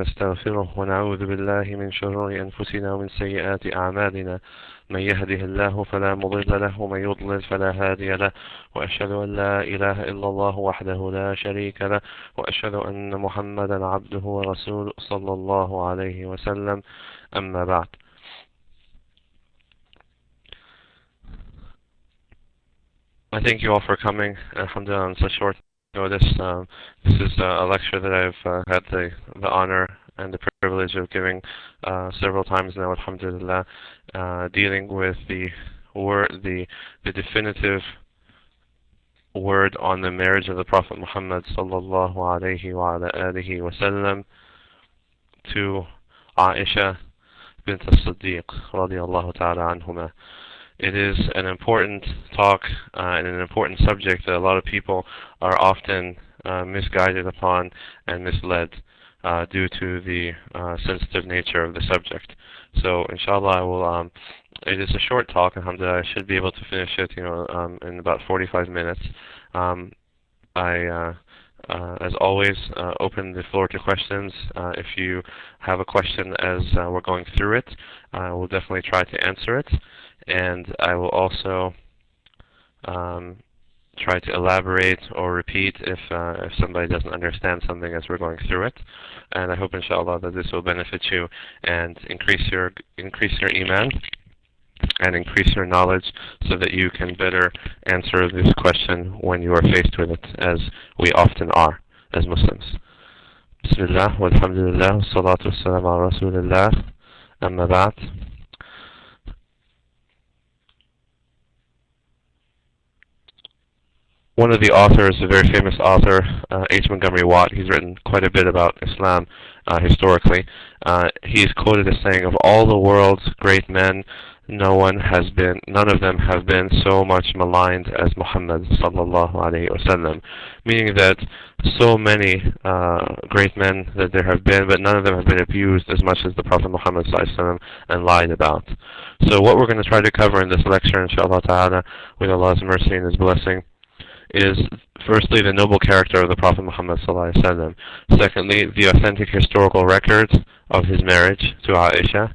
نستغفره ونعوذ بالله من شرور أنفسنا ومن سيئات أعمالنا من يهده الله فلا مضل له ومن يضلل فلا هادي له وأشهد أن لا إله إلا الله وحده لا شريك له وأشهد أن محمدا عبده ورسوله صلى الله عليه وسلم أما بعد. I thank you all for coming, alhamdulillah, on such short notice. This is a lecture that I've had the honor and the privilege of giving several times now, alhamdulillah, dealing with the definitive word on the marriage of the Prophet Muhammad sallallahu alayhi wa alihi wa sallam to Aisha bint as-Siddiq radiyallahu ta'ala anhuma. It is an important talk and an important subject that a lot of people are often misguided upon and misled due to the sensitive nature of the subject. So inshallah I will, it is a short talk, alhamdulillah. I should be able to finish it in about 45 minutes. I as always, open the floor to questions. If you have a question as we're going through it, I will definitely try to answer it. And I will also try to elaborate or repeat if somebody doesn't understand something as we're going through it. And I hope, inshallah, that this will benefit you and increase your iman and increase your knowledge so that you can better answer this question when you are faced with it, as we often are as Muslims. Bismillah, walhamdulillah, salatu wassalam ala rasulillah, amma ba'd. One of the authors, a very famous author, Montgomery Watt, he's written quite a bit about Islam historically. He's quoted as saying, "Of all the world's great men, none of them have been so much maligned as Muhammad sallallahu alaihi wasallam," meaning that so many great men that there have been, but none of them have been abused as much as the Prophet Muhammad sallallahu alaihi wasallam and lied about. So what we're going to try to cover in this lecture, inshallah ta'ala, with Allah's mercy and His blessing, is firstly the noble character of the Prophet Muhammad sallallahu alaihi wasallam. Secondly, the authentic historical records of his marriage to Aisha.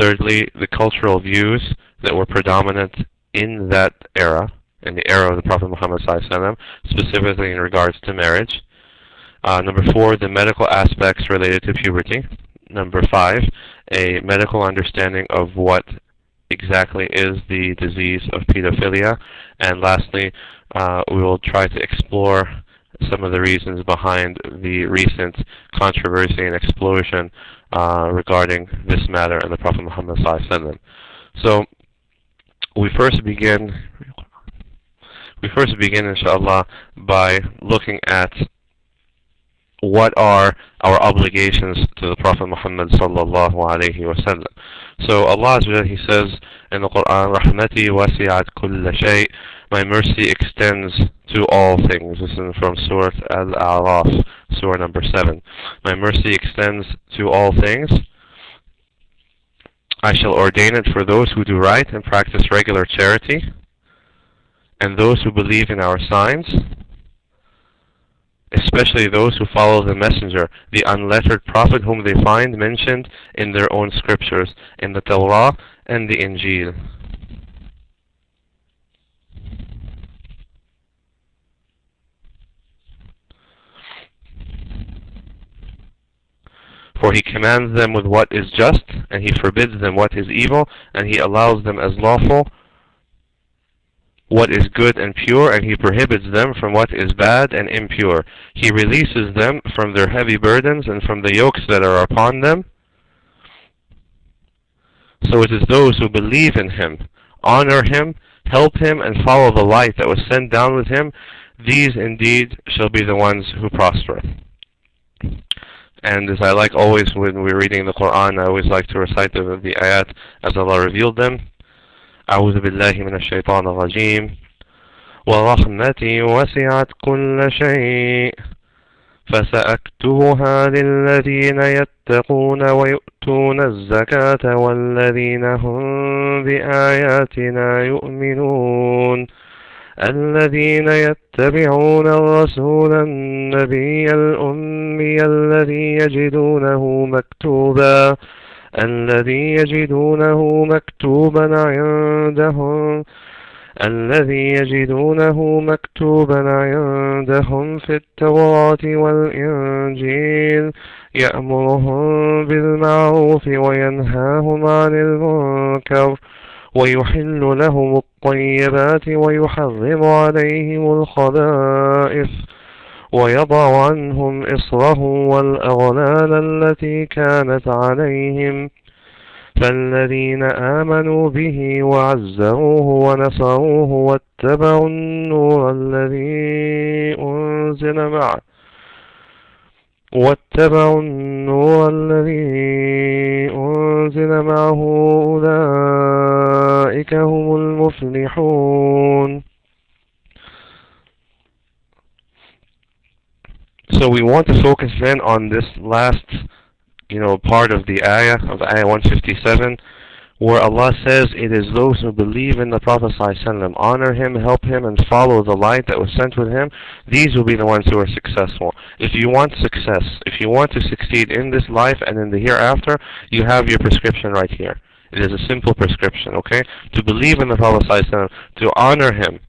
Thirdly, the cultural views that were predominant in that era, in the era of the Prophet Muhammad sallallahu alaihi wasallam, specifically in regards to marriage. Number 4, the medical aspects related to puberty. Number 5, a medical understanding of what exactly is the disease of pedophilia. And lastly, we will try to explore some of the reasons behind the recent controversy and explosion regarding this matter and the Prophet Muhammad sallallahu alaihi wasallam. So we first begin inshallah by looking at what are our obligations to the Prophet Muhammad sallallahu alaihi wasallam. So Allah Azza wa Jalla, He says in the Quran, "Rahmati wasi'at kulla shay." My mercy extends to all things. This is from Surah Al-A'raf, Surah number 7. My mercy extends to all things. I shall ordain it for those who do right and practice regular charity, and those who believe in our signs, especially those who follow the messenger, the unlettered prophet whom they find mentioned in their own scriptures, in the Torah and the Injil. For he commands them with what is just, and he forbids them what is evil, and he allows them as lawful what is good and pure, and he prohibits them from what is bad and impure. He releases them from their heavy burdens and from the yokes that are upon them. So it is those who believe in him, honor him, help him, and follow the light that was sent down with him, these indeed shall be the ones who prosper. And as I like always when we're reading the Quran, I always like to recite the ayat as Allah revealed them. أعوذ بالله من الشيطان الرجيم ورحمتي وسعت كل شيء فسأكتبها للذين يتقون ويؤتون الزكاة والذين هم بآياتنا يؤمنون الذين يتبعون الرسول النبي الأمي الذي يجدونه مكتوبا عندهم في التوراة والإنجيل يأمرهم بالمعروف وينهاهم عن المنكر ويحل لهم الطيبات ويحرم عليهم الخبائث ويضع عنهم إصرهم والأغلال التي كانت عليهم فالذين آمنوا به وعزروه ونصروه واتبعوا النور الذي أنزل معه أولئك هم المفلحون. So we want to focus then on this last, part of the ayah, of ayah 157, where Allah says, it is those who believe in the Prophet ﷺ, honor him, help him, and follow the light that was sent with him, these will be the ones who are successful. If you want success, if you want to succeed in this life and in the hereafter, you have your prescription right here. It is a simple prescription, okay? To believe in the Prophet ﷺ, to honor him,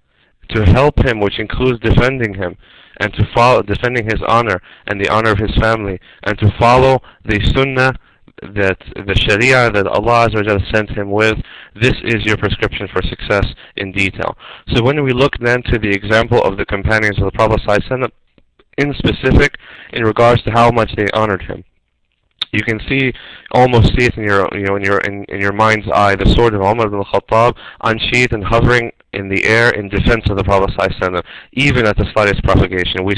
to help him, which includes defending him, and to follow, defending his honor and the honor of his family, and to follow the sunnah, that the sharia that Allah Azza wa Jalla sent him with. This is your prescription for success in detail. So when we look then to the example of the companions of the Prophet ﷺ, in specific, in regards to how much they honored him, you can almost see it in your mind's eye, the sword of Umar ibn al-Khattab unsheathed and hovering in the air in defense of the Prophet ﷺ, even at the slightest provocation. We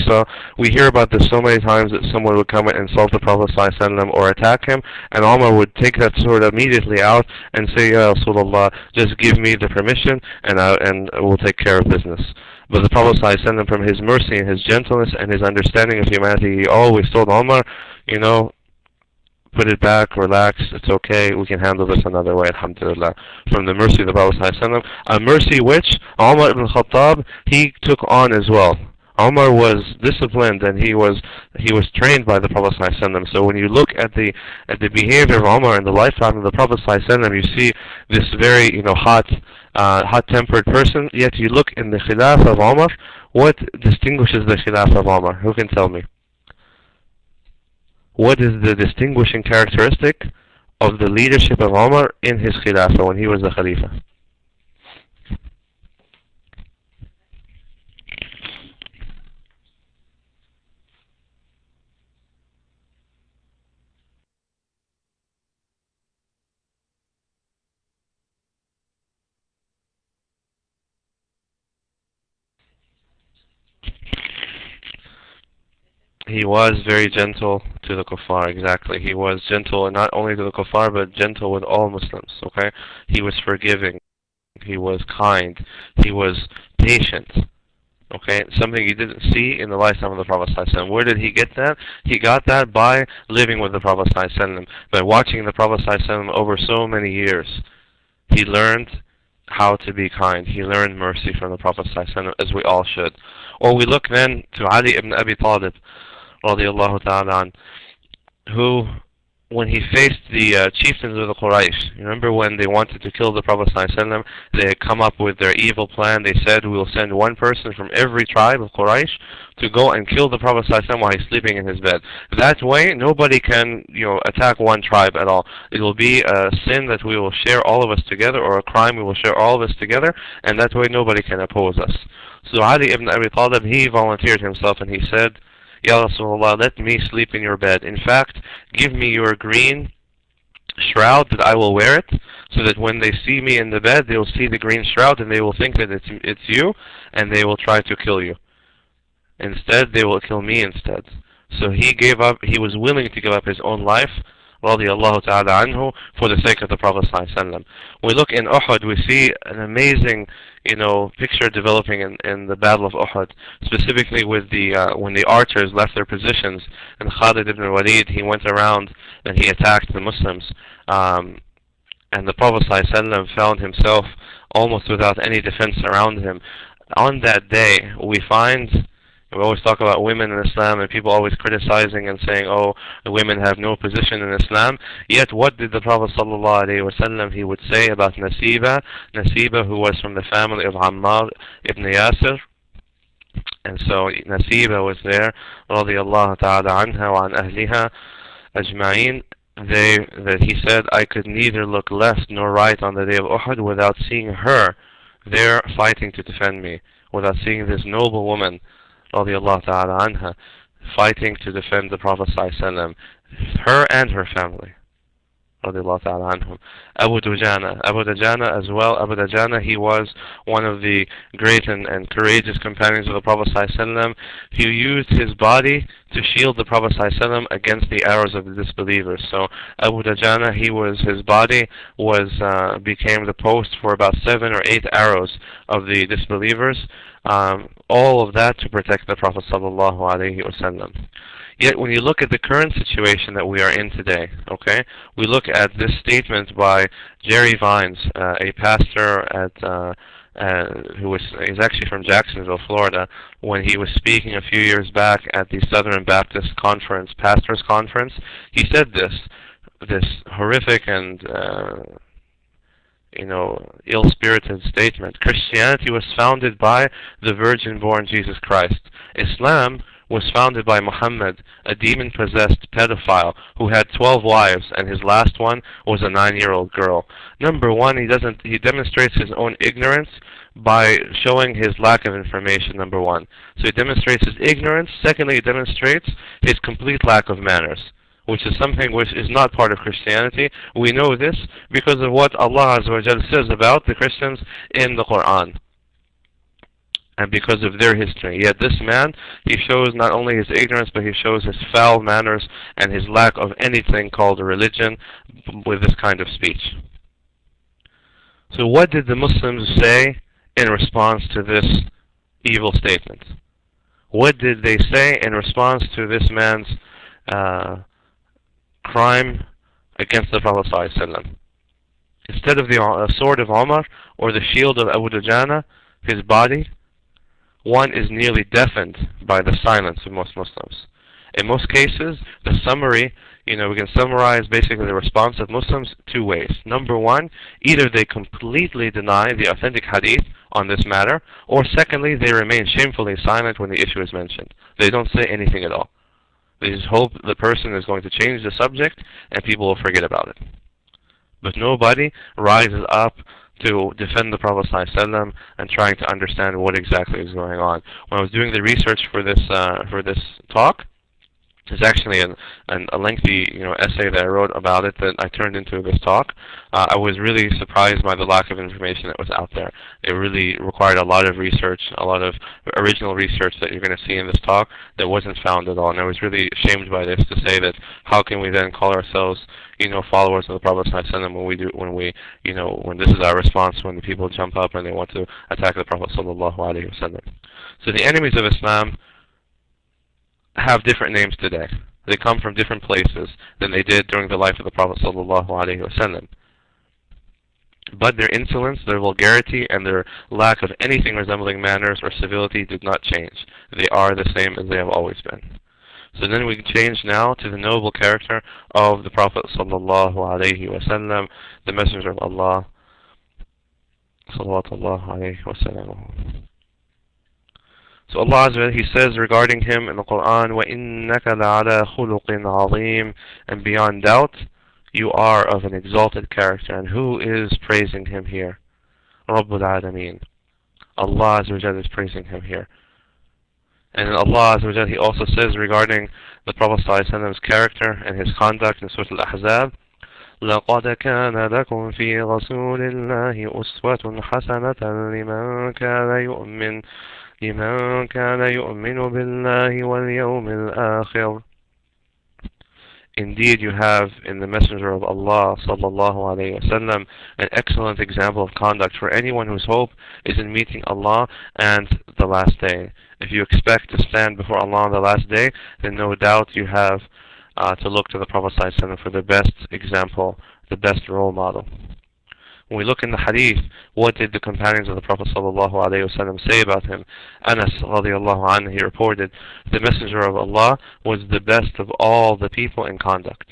hear about this so many times, that someone would come and insult the Prophet ﷺ or attack him, and Umar would take that sword immediately out and say, Ya Rasulullah, just give me the permission and we'll take care of business. But the Prophet ﷺ, from his mercy and his gentleness and his understanding of humanity, he always told Umar, put it back, relax, it's okay, we can handle this another way, alhamdulillah. From the mercy of the Prophet ﷺ, a mercy which Umar ibn Khattab, he took on as well. Umar was disciplined and he was trained by the Prophet ﷺ. So when you look at the behavior of Umar in the lifetime of the Prophet ﷺ, you see this very hot-tempered person. Yet you look in the Khilafah of Umar, what distinguishes the Khilafah of Umar? Who can tell me? What is the distinguishing characteristic of the leadership of Umar in his Khilafah when he was the Khalifa? He was very gentle to the kuffar, exactly. He was gentle, and not only to the kuffar, but gentle with all Muslims, okay? He was forgiving. He was kind. He was patient, okay? Something you didn't see in the lifetime of the Prophet ﷺ. Where did he get that? He got that by living with the Prophet ﷺ, by watching the Prophet ﷺ over so many years. He learned how to be kind. He learned mercy from the Prophet ﷺ, as we all should. Or we look then to Ali ibn Abi Talib, radiallahu ta'ala an, who, when he faced the chieftains of the Quraysh, you remember when they wanted to kill the Prophet ﷺ, they had come up with their evil plan. They said, we will send one person from every tribe of Quraysh to go and kill the Prophet ﷺ while he's sleeping in his bed. That way, nobody can attack one tribe at all. It will be a sin that we will share all of us together, or a crime we will share all of us together, and that way nobody can oppose us. So Ali ibn Abi Talib, he volunteered himself and he said, Ya Rasulullah, let me sleep in your bed. In fact, give me your green shroud that I will wear it, so that when they see me in the bed, they will see the green shroud and they will think that it's you, and they will try to kill you. Instead, they will kill me instead. So he was willing to give up his own life, radiallahu ta'ala anhu, for the sake of the Prophet ﷺ. We look in Uhud, we see an amazing picture developing in the Battle of Uhud, specifically with when the archers left their positions, and Khalid ibn Walid, he went around and he attacked the Muslims, and the Prophet ﷺ found himself almost without any defense around him, On that day, we always talk about women in Islam, and people always criticizing and saying, oh, the women have no position in Islam. Yet what did the Prophet ﷺ, he would say about Nasiba, who was from the family of Ammar ibn Yasir. And so Nasiba was there, radiallahu ta'ala anha wa an ahliha ajma'in. That he said, I could neither look left nor right on the day of Uhud without seeing her there fighting to defend me, without seeing this noble woman, radiallahu ta'ala anha, fighting to defend the Prophet ﷺ, her and her family, radiallahu ta'ala anhum. Abu Dujana as well. Abu Dujana, he was one of the great and courageous companions of the Prophet ﷺ. He used his body to shield the Prophet ﷺ against the arrows of the disbelievers. So Abu Dujana, his body became the post for about 7 or 8 arrows of the disbelievers. All of that to protect the Prophet ﷺ. Yet when you look at the current situation that we are in today, okay, we look at this statement by Jerry Vines, a pastor he's actually from Jacksonville, Florida, when he was speaking a few years back at the Southern Baptist Conference, Pastors Conference. He said this horrific and ill-spirited statement. Christianity was founded by the virgin-born Jesus Christ. Islam was founded by Muhammad, a demon-possessed pedophile who had 12 wives, and his last one was a 9-year-old girl. Number one, he demonstrates his own ignorance by showing his lack of information, number one. So he demonstrates his ignorance. Secondly, he demonstrates his complete lack of manners, which is something which is not part of Christianity. We know this because of what Allah Azza wa Jalla says about the Christians in the Quran, and because of their history. Yet this man, he shows not only his ignorance, but he shows his foul manners and his lack of anything called a religion with this kind of speech. So what did the Muslims say in response to this evil statement? What did they say in response to this man's crime against the Prophet ﷺ? Instead of the sword of Omar or the shield of Abu Dujana, his body, one is nearly deafened by the silence of most Muslims. In most cases, the summary, we can summarize basically the response of Muslims 2 ways. Number one, either they completely deny the authentic hadith on this matter, or secondly, they remain shamefully silent when the issue is mentioned. They don't say anything at all. They just hope the person is going to change the subject and people will forget about it. But nobody rises up to defend the Prophet ﷺ and trying to understand what exactly is going on. When I was doing the research for this talk, there's actually a lengthy essay that I wrote about it that I turned into this talk. I was really surprised by the lack of information that was out there. It really required a lot of research, a lot of original research that you're going to see in this talk that wasn't found at all. And I was really ashamed by this, to say that how can we then call ourselves followers of the Prophet ﷺ when this is our response when the people jump up and they want to attack the Prophet ﷺ. So the enemies of Islam have different names today. They come from different places than they did during the life of the Prophet ﷺ. But their insolence, their vulgarity, and their lack of anything resembling manners or civility did not change. They are the same as they have always been. So then we change now to the noble character of the Prophet ﷺ, the Messenger of Allah, salawatullah alayhi wa sallam. So Allah Azza wa Jalla, He says regarding him in the Quran, وَإِنَّكَ لَعَلَى خُلُقٍ عَظِيمٍ, and beyond doubt, you are of an exalted character. And who is praising him here? Rabbul Alameen. Allah Azza wa Jalla is praising him here. And Allah Azza wa Jalla, He also says regarding the Prophet ﷺ's character and his conduct in Surah Al-Ahzab, لَقَدْ كَانَ لَكُمْ فِي رَسُولِ اللَّهِ أُسْوَةٌ حَسَنَةً لمن كان يؤمن بالله واليوم الآخر. Indeed, you have in the Messenger of Allah sallallahu alayhi wasallam an excellent example of conduct for anyone whose hope is in meeting Allah and the last day. If you expect to stand before Allah on the last day, then no doubt you have to look to the Prophet sallallahu alayhi wasallam for the best example, the best role model. When we look in the hadith, what did the companions of the Prophet ﷺ say about him? Anas radiallahu anhu, he reported, the Messenger of Allah was the best of all the people in conduct.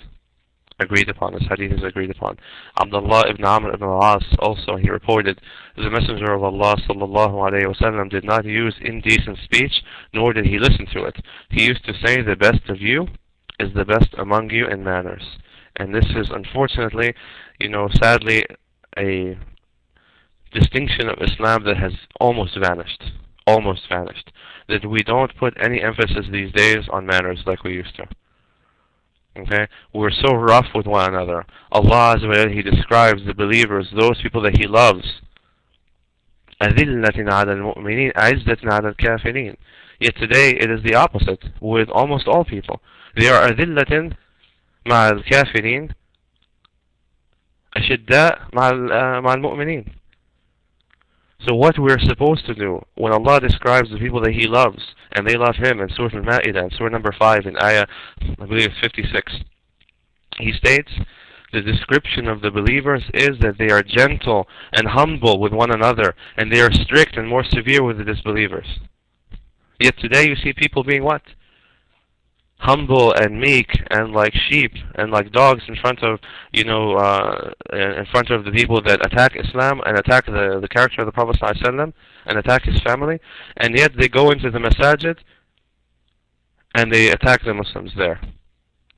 Agreed upon. This hadith is agreed upon. Abdullah ibn Amr ibn al-As also, he reported, the Messenger of Allah ﷺ did not use indecent speech, nor did he listen to it. He used to say, the best of you is the best among you in manners. And this is unfortunately, sadly, a distinction of Islam that has almost vanished. Almost vanished. That we don't put any emphasis these days on manners like we used to. Okay? We're so rough with one another. Allah Azza wa Jalla, He describes the believers, those people that He loves. أَذِلَّةٍ عَلَى الْمُؤْمِنِينَ أَعِزَّةٍ عَلَى الْكَافِرِينَ. Yet today it is the opposite with almost all people. They are أَذِلَّةٍ مع الكافرين أشداء مع المؤمنين. So what we're supposed to do when Allah describes the people that He loves and they love Him in Surah Al-Ma'idah, in Surah number 5, in Ayah, I believe it's 56, He states the description of the believers is that they are gentle and humble with one another, and they are strict and more severe with the disbelievers. Yet today you see people being what? Humble and meek and like sheep and like dogs in front of in front of the people that attack Islam and attack the character of the Prophet ﷺ and attack his family, and yet they go into the masajid and they attack the Muslims there.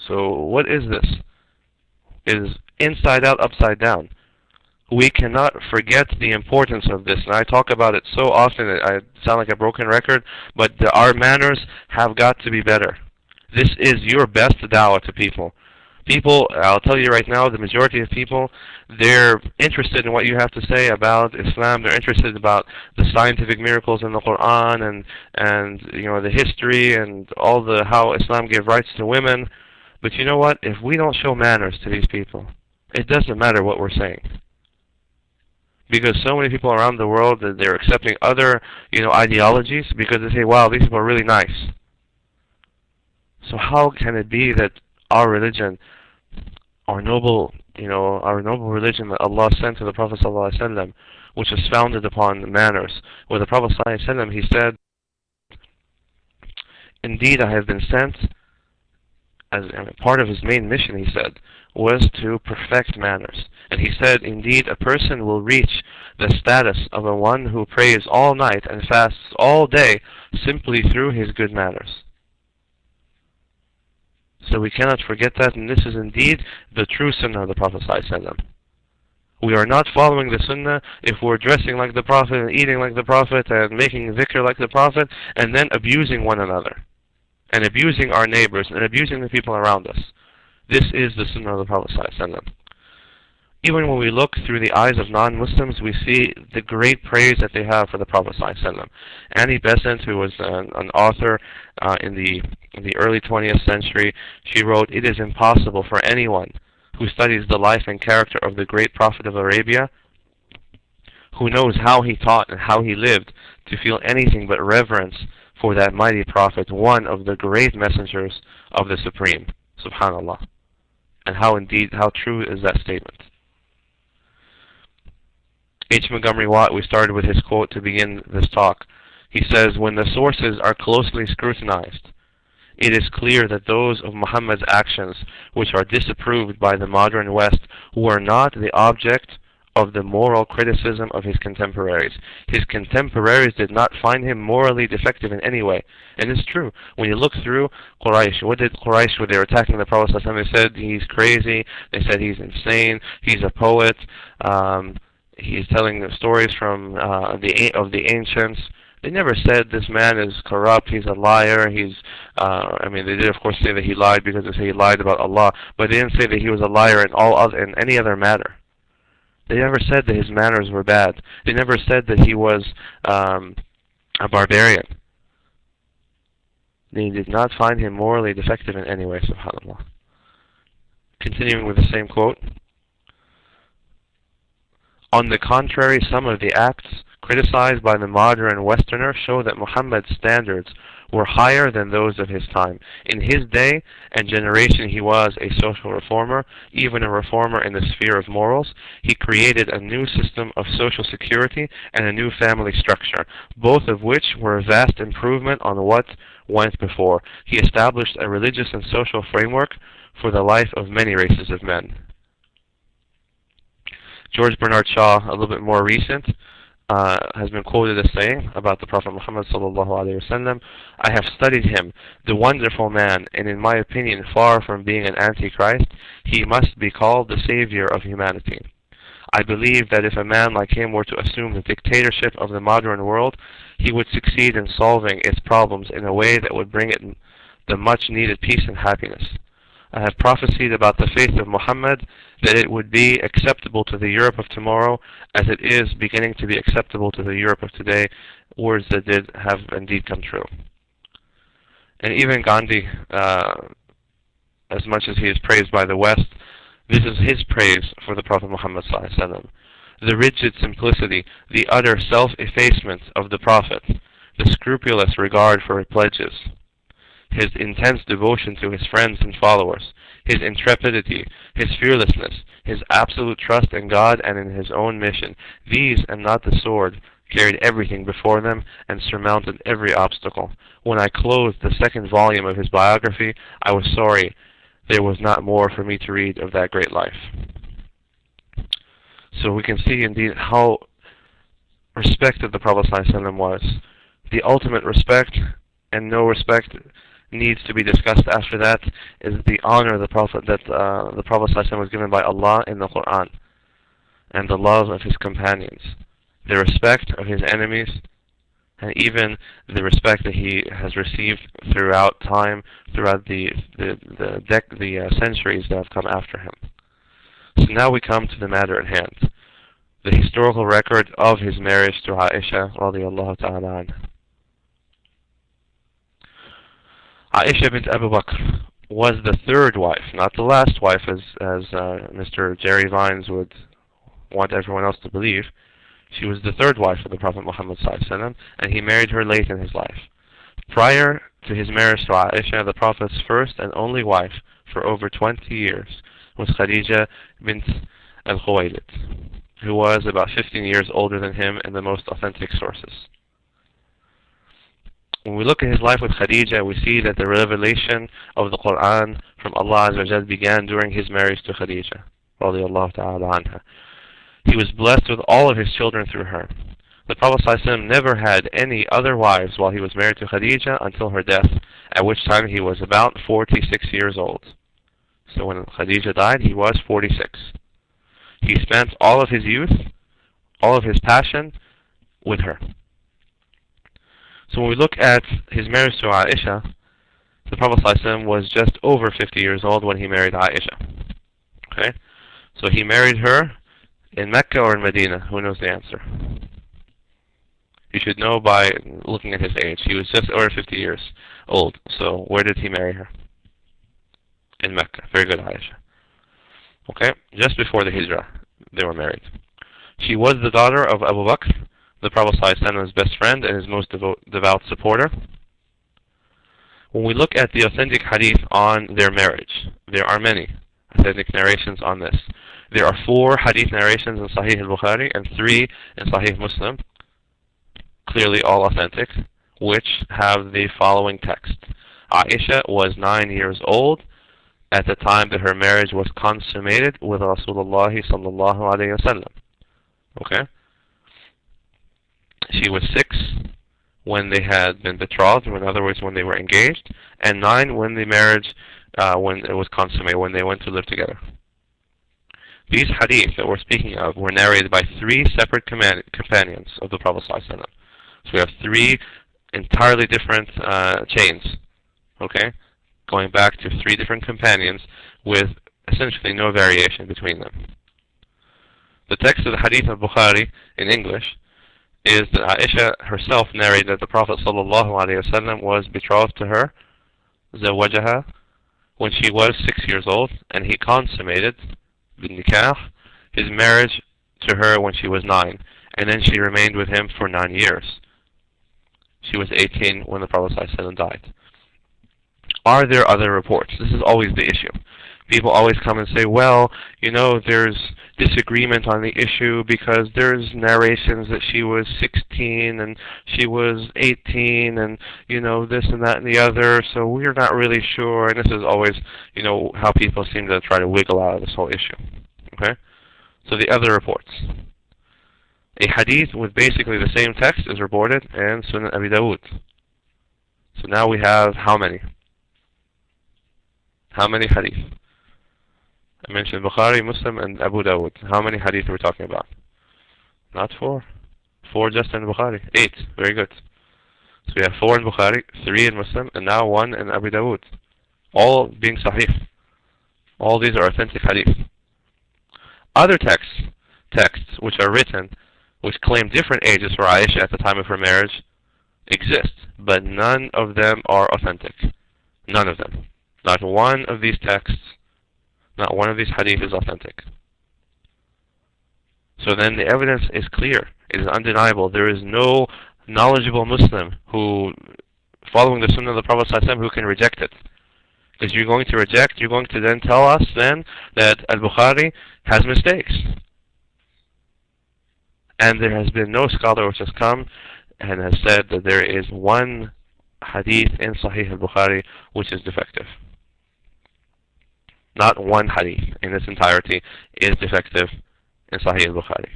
So what is this? It is inside out, upside down. We cannot forget the importance of this, and I talk about it so often that I sound like a broken record, but our manners have got to be better. This is your best da'wah to people. People, I'll tell you right now, the majority of people, they're interested in what you have to say about Islam. They're interested about the scientific miracles in the Quran and the history and all the how Islam gave rights to women. But you know what? If we don't show manners to these people, it doesn't matter what we're saying. Because so many people around the world, they're accepting other ideologies because they say, wow, these people are really nice. So how can it be that our religion, our noble religion that Allah sent to the Prophet ﷺ, which is founded upon manners, where the Prophet ﷺ, he said, indeed I have been sent, as part of his main mission, he said, was to perfect manners. And he said, indeed a person will reach the status of a one who prays all night and fasts all day simply through his good manners. So we cannot forget that, and this is indeed the true sunnah of the Prophet ﷺ. We are not following the sunnah if we're dressing like the Prophet and eating like the Prophet and making dhikr like the Prophet and then abusing one another and abusing our neighbors and abusing the people around us. This is the sunnah of the Prophet ﷺ. Even when we look through the eyes of non-Muslims, we see the great praise that they have for the Prophet ﷺ. Annie Besant, who was an author in the early 20th century, she wrote, it is impossible for anyone who studies the life and character of the great Prophet of Arabia, who knows how he taught and how he lived, to feel anything but reverence for that mighty Prophet, one of the great messengers of the Supreme. Subhanallah. And how true is that statement. H. Montgomery Watt, we started with his quote to begin this talk. He says, when the sources are closely scrutinized, it is clear that those of Muhammad's actions which are disapproved by the modern West were not the object of the moral criticism of his contemporaries. His contemporaries did not find him morally defective in any way. And it's true. When you look through Quraysh, what did Quraysh, when they were attacking the Prophet ﷺ, they said he's crazy, they said he's insane, he's a poet, he's telling the stories from the ancients. They never said this man is corrupt, he's a liar, they did of course say that he lied because they say he lied about Allah, but they didn't say that he was a liar in any other matter. They never said that his manners were bad. They never said that he was a barbarian. They did not find him morally defective in any way, subhanAllah. Continuing with the same quote. On the contrary, some of the acts criticized by the modern Westerner show that Muhammad's standards were higher than those of his time. In his day and generation he was a social reformer, even a reformer in the sphere of morals. He created a new system of social security and a new family structure, both of which were a vast improvement on what went before. He established a religious and social framework for the life of many races of men. George Bernard Shaw, a little bit more recent, has been quoted as saying about the Prophet Muhammad sallallahu alaihi wasallam, "I have studied him, the wonderful man, and in my opinion, far from being an antichrist, he must be called the savior of humanity. I believe that if a man like him were to assume the dictatorship of the modern world, he would succeed in solving its problems in a way that would bring it the much needed peace and happiness. I have prophesied about the faith of Muhammad that it would be acceptable to the Europe of tomorrow as it is beginning to be acceptable to the Europe of today, words that did have indeed come true." And even Gandhi, as much as he is praised by the West, this is his praise for the Prophet Muhammad sallallahu alaihi wasallam. The rigid simplicity, the utter self-effacement of the Prophet, the scrupulous regard for his pledges, his intense devotion to his friends and followers, his intrepidity, his fearlessness, his absolute trust in God and in his own mission. These, and not the sword, carried everything before them and surmounted every obstacle. When I closed the second volume of his biography, I was sorry there was not more for me to read of that great life. So we can see indeed how respected the Prophet ﷺ was. The ultimate respect, and no respect needs to be discussed after that, is the honor the Prophet the Prophet ﷺ was given by Allah in the Quran, and the love of his companions, the respect of his enemies, and even the respect that he has received throughout time, throughout the centuries that have come after him. So now we come to the matter at hand, the historical record of his marriage to Aisha radiallahu ta'ala anha. Aisha bint Abu Bakr was the third wife, not the last wife as Mr. Jerry Vines would want everyone else to believe. She was the third wife of the Prophet Muhammad ﷺ, and he married her late in his life. Prior to his marriage to Aisha, the Prophet's first and only wife for over 20 years was Khadija bint al-Khuwaylid, who was about 15 years older than him in the most authentic sources. When we look at his life with Khadija, we see that the revelation of the Quran from Allah Azza wa Jal began during his marriage to Khadija radiallahu ta'ala anha. He was blessed with all of his children through her. The Prophet ﷺ never had any other wives while he was married to Khadija until her death, at which time he was about 46 years old. So when Khadija died, he was 46. He spent all of his youth, all of his passion with her. So when we look at his marriage to Aisha, the Prophet ﷺ was just over 50 years old when he married Aisha. Okay? So he married her in Mecca or in Medina? Who knows the answer? You should know by looking at his age. He was just over 50 years old. So where did he marry her? In Mecca. Very good, Aisha. Okay? Just before the Hijrah, they were married. She was the daughter of Abu Bakr, the Prophet ﷺ's best friend and his most devout supporter. When we look at the authentic hadith on their marriage, there are many authentic narrations on this. There are 4 hadith narrations in Sahih al-Bukhari and 3 in Sahih Muslim, clearly all authentic, which have the following text. Aisha was 9 years old at the time that her marriage was consummated with Rasulullah sallallahu alayhi wa sallam. Okay? She was 6 when they had been betrothed, in other words, when they were engaged, and 9 when the marriage, when it was consummated, when they went to live together. These hadith that we're speaking of were narrated by 3 separate companions of the Prophet ﷺ. So we have 3 entirely different chains, okay, going back to 3 different companions with essentially no variation between them. The text of the hadith of Bukhari in English is that Aisha herself narrated that the Prophet ﷺ was betrothed to her, zawajaha, when she was 6 years old, and he consummated nikah, his marriage to her when she was 9, and then she remained with him for 9 years. She was 18 when the Prophet ﷺ died. Are there other reports? This is always the issue. People always come and say, well, there's disagreement on the issue because there's narrations that she was 16 and she was 18 and, this and that and the other, so we're not really sure. And this is always, how people seem to try to wiggle out of this whole issue. Okay? So the other reports. A hadith with basically the same text is reported in Sunan Abi Dawud. So now we have how many? How many hadith? I mentioned Bukhari, Muslim, and Abu Dawud. How many hadith are we talking about? Not 4. 4 just in Bukhari. 8. Very good. So we have 4 in Bukhari, 3 in Muslim, and now 1 in Abu Dawud. All being sahih. All these are authentic hadith. Other texts which are written, which claim different ages for Aisha at the time of her marriage, exist, but none of them are authentic. None of them. Not one of these texts, not one of these hadith is authentic. So then the evidence is clear. It is undeniable. There is no knowledgeable Muslim who, following the Sunnah of the Prophet ﷺ, who can reject it. Because you're going to reject, you're going to then tell us then that Al-Bukhari has mistakes. And there has been no scholar which has come and has said that there is one hadith in Sahih al-Bukhari which is defective. Not one hadith in its entirety is defective in Sahih al-Bukhari.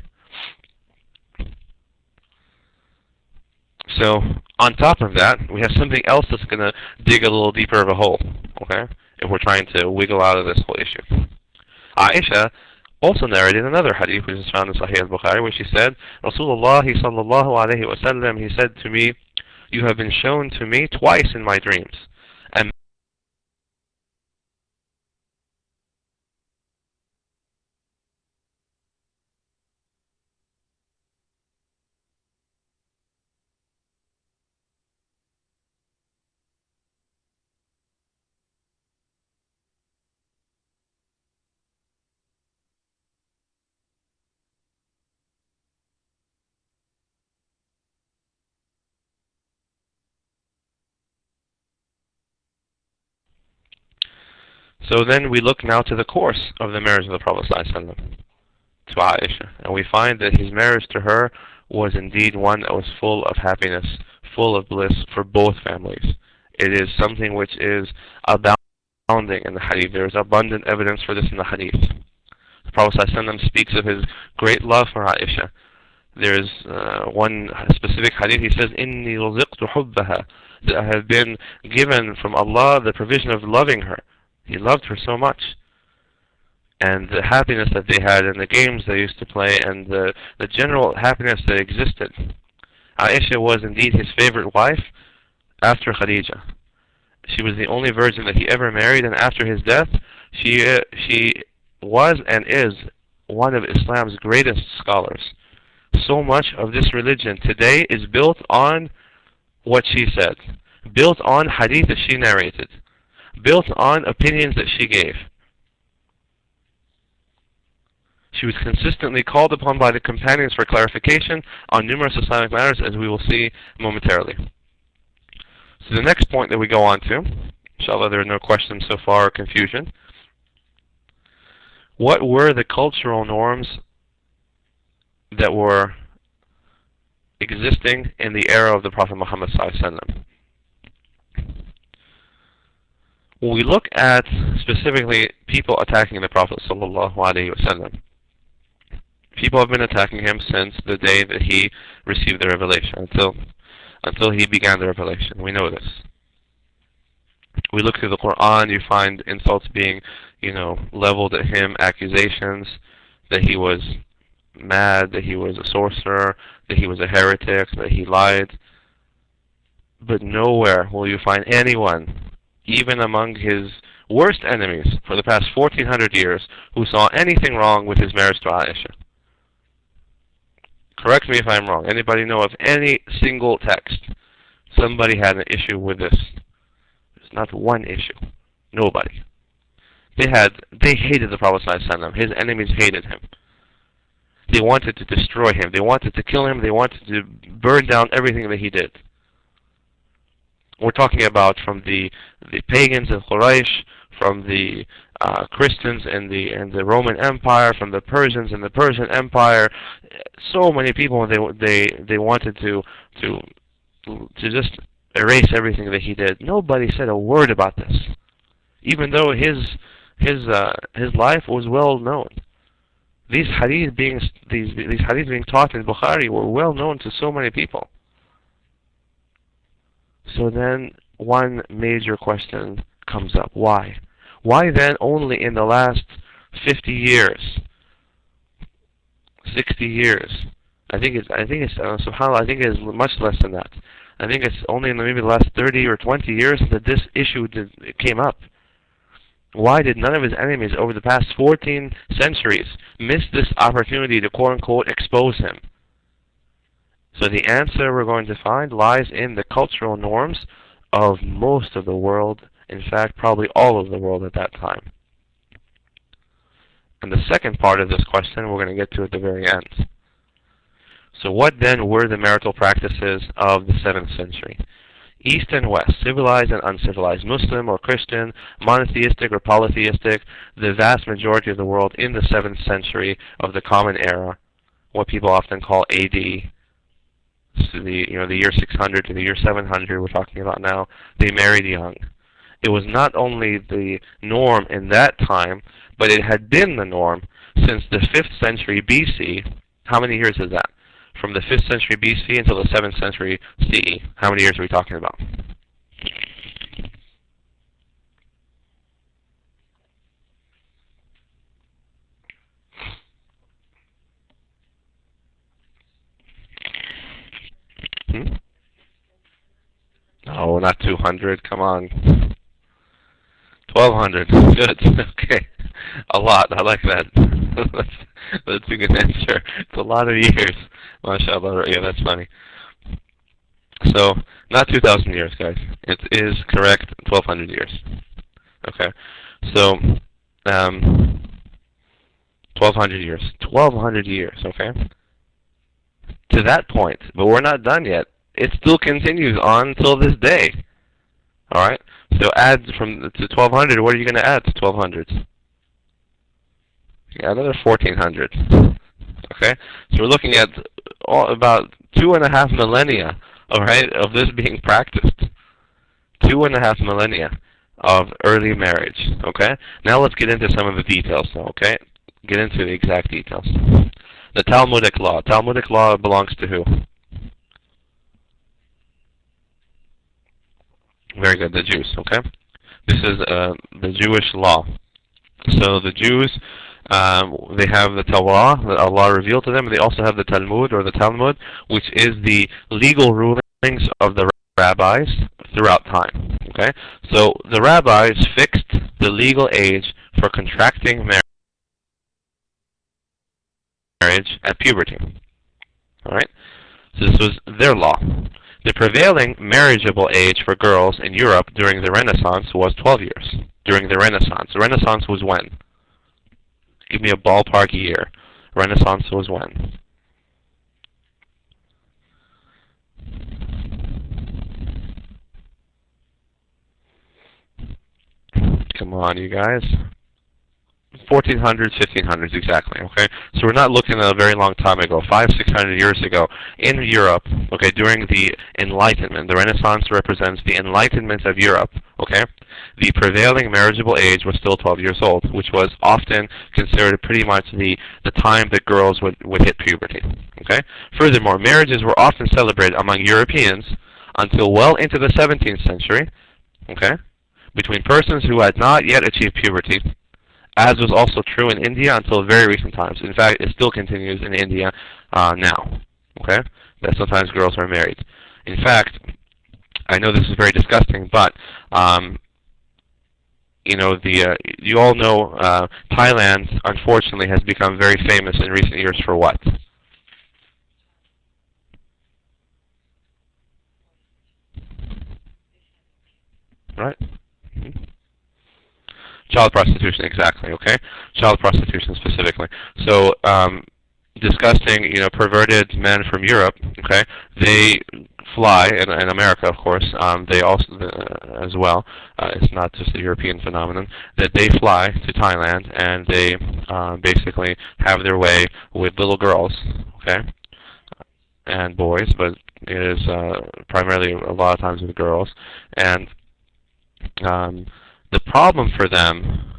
So, on top of that, we have something else that's going to dig a little deeper of a hole, okay? If we're trying to wiggle out of this whole issue. Aisha also narrated another hadith which is found in Sahih al-Bukhari, where she said, Rasulullah sallallahu alayhi wa sallam, he said to me, you have been shown to me twice in my dreams. And so then we look now to the course of the marriage of the Prophet ﷺ to Aisha, and we find that his marriage to her was indeed one that was full of happiness, full of bliss for both families. It is something which is abounding in the hadith. There is abundant evidence for this in the hadith. The Prophet ﷺ speaks of his great love for Aisha. There is one specific hadith, he says, إِنِّي رُزِقْتُ حُبَّهَا, that I have been given from Allah the provision of loving her. He loved her so much. And the happiness that they had and the games they used to play and the general happiness that existed. Aisha was indeed his favorite wife after Khadija. She was the only virgin that he ever married, and after his death, she was and is one of Islam's greatest scholars. So much of this religion today is built on what she said, built on hadith that she narrated, built on opinions that she gave. She was consistently called upon by the companions for clarification on numerous Islamic matters, as we will see momentarily. So the next point that we go on to, inshallah there are no questions so far or confusion. What were the cultural norms that were existing in the era of the Prophet Muhammad ﷺ? When we look at specifically people attacking the Prophet ﷺ, people have been attacking him since the day that he received the revelation, until he began the revelation. We know this. We look through the Quran, you find insults being, leveled at him, accusations that he was mad, that he was a sorcerer, that he was a heretic, that he lied. But nowhere will you find anyone, even among his worst enemies for the past 1400 years, who saw anything wrong with his marriage to Aisha. Correct me if I'm wrong. Anybody know of any single text somebody had an issue with this? There's not one issue. Nobody. They hated the Prophet ﷺ. His enemies hated him. They wanted to destroy him. They wanted to kill him. They wanted to burn down everything that he did. We're talking about from the pagans in Quraysh, from the Christians in the Roman Empire, from the Persians in the Persian Empire. So many people, they wanted to just erase everything that he did. Nobody said a word about this, even though his life was well known. These hadith being taught in Bukhari were well known to so many people. So then one major question comes up: why? Why then only in the last 50 years, 60 years? I think it's subhanAllah, I think it's much less than that. I think it's only in maybe the last 30 or 20 years that this issue came up. Why did none of his enemies over the past 14 centuries miss this opportunity to quote-unquote expose him? So the answer we're going to find lies in the cultural norms of most of the world, in fact probably all of the world at that time. And the second part of this question we're going to get to at the very end. So what then were the marital practices of the 7th century? East and West, civilized and uncivilized, Muslim or Christian, monotheistic or polytheistic, the vast majority of the world in the 7th century of the Common Era, what people often call AD, so the year 600 to the year 700 we're talking about now, they married young. It was not only the norm in that time, but it had been the norm since the 5th century BC. How many years is that? From the 5th century BC until the 7th century CE. How many years are we talking about? No, not 200. Come on. 1200. Good. Okay. A lot. I like that. That's a good answer. It's a lot of years. MashaAllah. Yeah, that's funny. So, not 2,000 years, guys. It is correct 1,200 years. Okay. So, 1,200 years. 1,200 years, okay? To that point. But we're not done yet. It still continues on until this day. Alright? So add to 1,200, what are you going to add to 1,200? Yeah, another 1,400. Okay? So we're looking at about 2.5 millennia, alright, of this being practiced. 2.5 millennia of early marriage. Okay? Now let's get into some of the details, okay? Get into the exact details. The Talmudic law. Talmudic law belongs to who? Very good, the Jews, okay? This is the Jewish law. So the Jews, they have the Torah that Allah revealed to them, and they also have the Talmud, or the Talmud, which is the legal rulings of the rabbis throughout time, okay? So the rabbis fixed the legal age for contracting marriage at puberty, alright? So this was their law. The prevailing marriageable age for girls in Europe during the Renaissance was 12 years. During the Renaissance. The Renaissance was when? Give me a ballpark year. Renaissance was when? Come on, you guys. 1400s, 1500s, exactly, okay? So we're not looking at a very long time ago, 500-600 years ago, in Europe, okay, during the Enlightenment. The Renaissance represents the Enlightenment of Europe, okay? The prevailing marriageable age was still 12 years old, which was often considered pretty much the time that girls would hit puberty, okay? Furthermore, marriages were often celebrated among Europeans until well into the 17th century, okay, between persons who had not yet achieved puberty, as was also true in India until very recent times. In fact, it still continues in India now, okay? That sometimes girls are married. In fact, I know this is very disgusting, but you all know Thailand, unfortunately, has become very famous in recent years for what? Right? Mm-hmm. Child prostitution, exactly, okay? Child prostitution specifically. So, discussing, perverted men from Europe. Okay, they fly in America, of course. They also, as well. It's not just a European phenomenon. That they fly to Thailand and they basically have their way with little girls. Okay, and boys, but it is primarily a lot of times with girls. And the problem for them,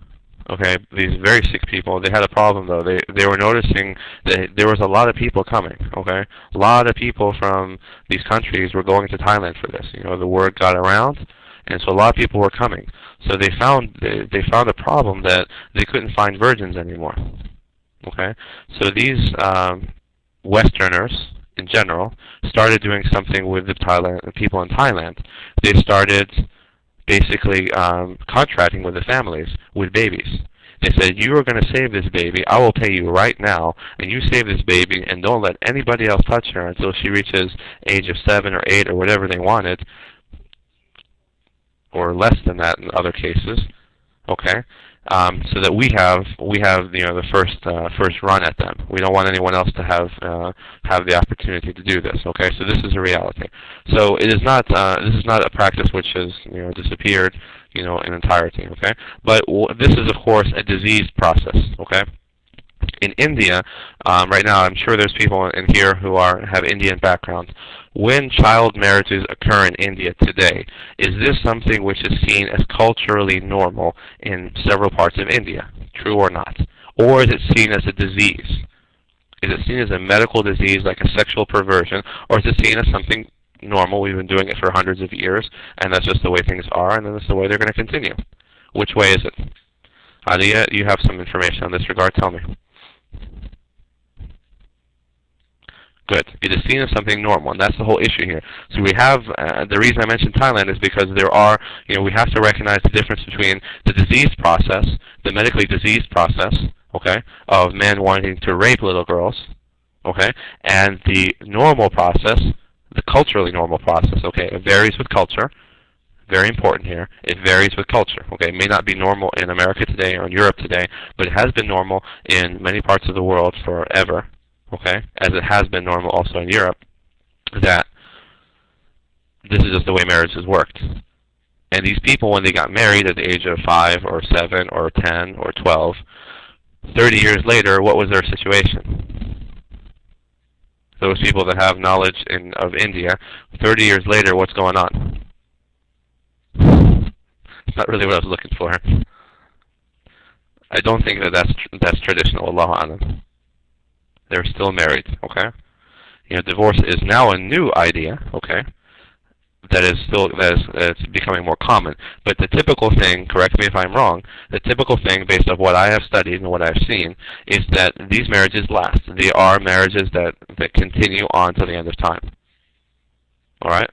okay, these very sick people, they had a problem though. They were noticing that there was a lot of people coming. Okay, a lot of people from these countries were going to Thailand for this. The word got around, and so a lot of people were coming. So they found a problem that they couldn't find virgins anymore. Okay, so these Westerners in general started doing something with the people in Thailand. They started basically contracting with the families with babies. They said, you are going to save this baby. I will pay you right now, and you save this baby, and don't let anybody else touch her until she reaches age of 7 or 8 or whatever they wanted, or less than that in other cases. Okay, so that we have the first run at them. We don't want anyone else to have the opportunity to do this. Okay, so this is a reality. So it is not this is not a practice which has disappeared in entirety. Okay, but this is of course a diseased process. Okay. In India, right now, I'm sure there's people in here who have Indian backgrounds. When child marriages occur in India today, is this something which is seen as culturally normal in several parts of India? True or not? Or is it seen as a disease? Is it seen as a medical disease like a sexual perversion? Or is it seen as something normal? We've been doing it for hundreds of years, and that's just the way things are, and that's the way they're going to continue. Which way is it? Aliyah, you have some information on this regard. Tell me. Good. It is seen as something normal, and that's the whole issue here. So we have, the reason I mentioned Thailand is because there are, we have to recognize the difference between the disease process, the medically diseased process, okay, of men wanting to rape little girls, okay, and the normal process, the culturally normal process, okay. It varies with culture. Very important here. It varies with culture. Okay, it may not be normal in America today or in Europe today, but it has been normal in many parts of the world forever. Okay, as it has been normal also in Europe, that this is just the way marriages worked. And these people, when they got married at the age of 5 or 7 or 10 or 12, 30 years later, what was their situation? Those people that have knowledge of India, 30 years later, what's going on? It's not really what I was looking for. I don't think that's traditional. Allahu A'lam. They're still married. Okay. Divorce is now a new idea. Okay. That is becoming more common. But the typical thing, correct me if I'm wrong, the typical thing based on what I have studied and what I've seen is that these marriages last. They are marriages that continue on to the end of time. All right.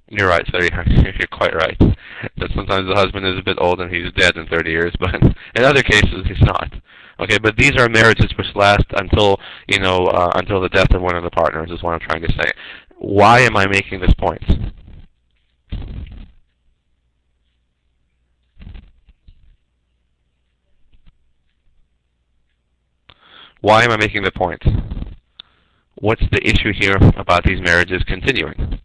You're right, sir. You're quite right. That sometimes the husband is a bit old and he's dead in 30 years, but in other cases he's not. Okay, but these are marriages which last until until the death of one of the partners is what I'm trying to say. Why am I making this point? Why am I making the point? What's the issue here about these marriages continuing?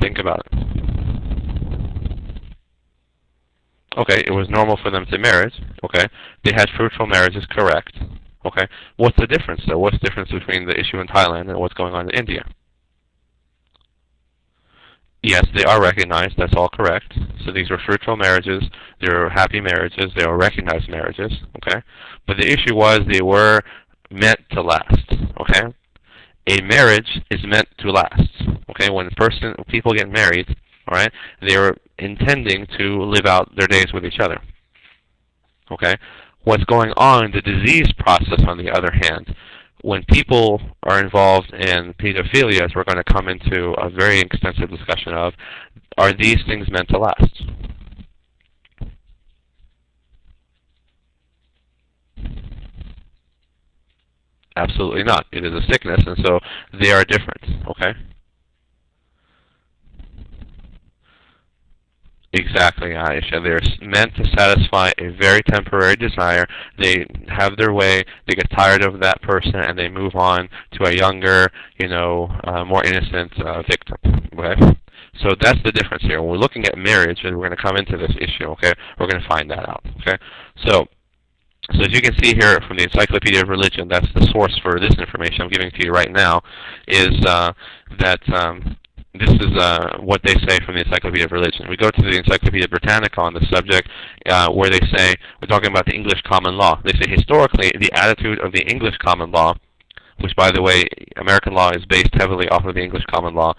Think about it. Okay, it was normal for them to marry. Okay, they had fruitful marriages, correct. Okay, what's the difference though? What's the difference between the issue in Thailand and what's going on in India? Yes, they are recognized, that's all correct. So these were fruitful marriages, they were happy marriages, they were recognized marriages, okay? But the issue was they were meant to last, okay? A marriage is meant to last. Okay, when people get married, all right, they are intending to live out their days with each other. Okay, what's going on in the disease process, on the other hand, when people are involved in pedophilia, as we're going to come into a very extensive discussion of, are these things meant to last? Absolutely not. It is a sickness, and so they are different. Okay. Exactly, Aisha. They're meant to satisfy a very temporary desire. They have their way, they get tired of that person, and they move on to a younger, more innocent victim. Okay? So that's the difference here. When we're looking at marriage, and we're going to come into this issue, okay, we're going to find that out. Okay? So as you can see here from the Encyclopedia of Religion, that's the source for this information I'm giving to you right now, is this is what they say from the Encyclopedia of Religion. We go to the Encyclopedia Britannica on the subject, where they say, we're talking about the English common law. They say, historically, the attitude of the English common law, which, by the way, American law is based heavily off of the English common law,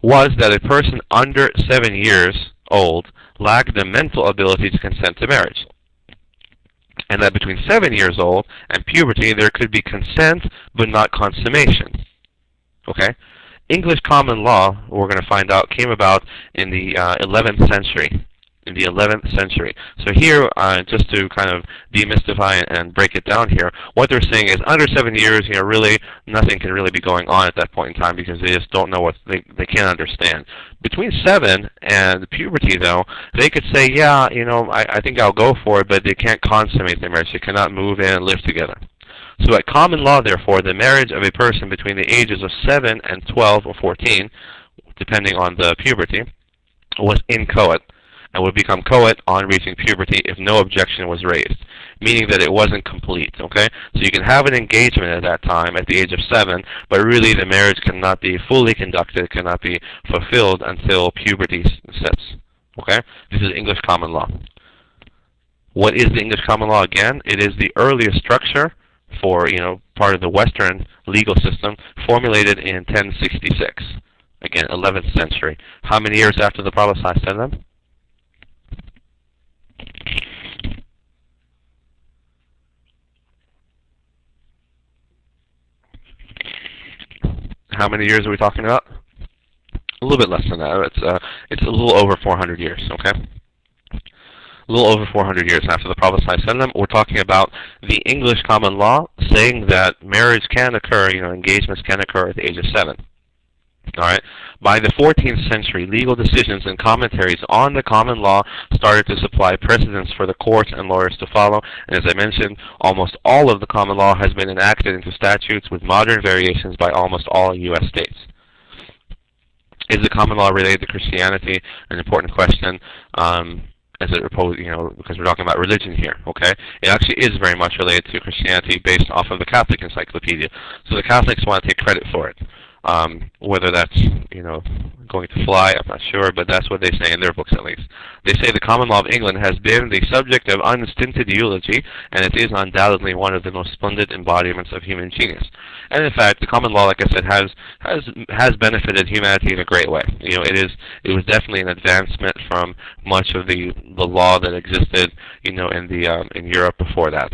was that a person under 7 years old lacked the mental ability to consent to marriage. And that between 7 years old and puberty, there could be consent, but not consummation. Okay? English common law, we're going to find out, came about in the 11th century. In the 11th century. So here, just to kind of demystify and break it down here, what they're saying is under 7 years, really, nothing can really be going on at that point in time because they just don't know what they can't understand. Between 7 and puberty, though, they could say, yeah, I think I'll go for it, but they can't consummate their marriage. They cannot move in and live together. So at common law, therefore, the marriage of a person between the ages of 7 and 12 or 14, depending on the puberty, was inchoate, and would become coet on reaching puberty if no objection was raised, meaning that it wasn't complete, okay? So you can have an engagement at that time, at the age of 7, but really the marriage cannot be fully conducted, cannot be fulfilled until puberty sets, okay? This is English common law. What is the English common law again? It is the earliest structure for, part of the Western legal system, formulated in 1066. Again, 11th century. How many years after the Prophet ﷺ? How many years are we talking about? A little bit less than that. It's a little over 400 years, okay? A little over 400 years after the Prophet ﷺ, we're talking about the English common law saying that marriage can occur, engagements can occur at the age of 7. All right. By the 14th century, legal decisions and commentaries on the common law started to supply precedents for the courts and lawyers to follow. And as I mentioned, almost all of the common law has been enacted into statutes with modern variations by almost all U.S. states. Is the common law related to Christianity? An important question. As it opposed, because we're talking about religion here, okay? It actually is very much related to Christianity based off of the Catholic Encyclopedia. So the Catholics want to take credit for it. Whether that's, going to fly, I'm not sure, but that's what they say in their books at least. They say the common law of England has been the subject of unstinted eulogy, and it is undoubtedly one of the most splendid embodiments of human genius. And in fact, the common law, like I said, has benefited humanity in a great way. It was definitely an advancement from much of the law that existed, in Europe before that.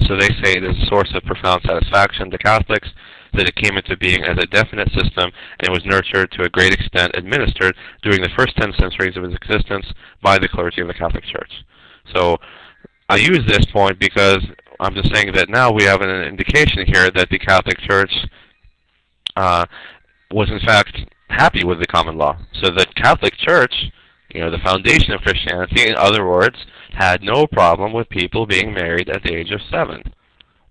So they say it is a source of profound satisfaction to Catholics that it came into being as a definite system and was nurtured to a great extent, administered during the first 10 centuries of its existence by the clergy of the Catholic Church. So I use this point because I'm just saying that now we have an indication here that the Catholic Church was in fact happy with the common law. So the Catholic Church, the foundation of Christianity, in other words, had no problem with people being married at the age of 7,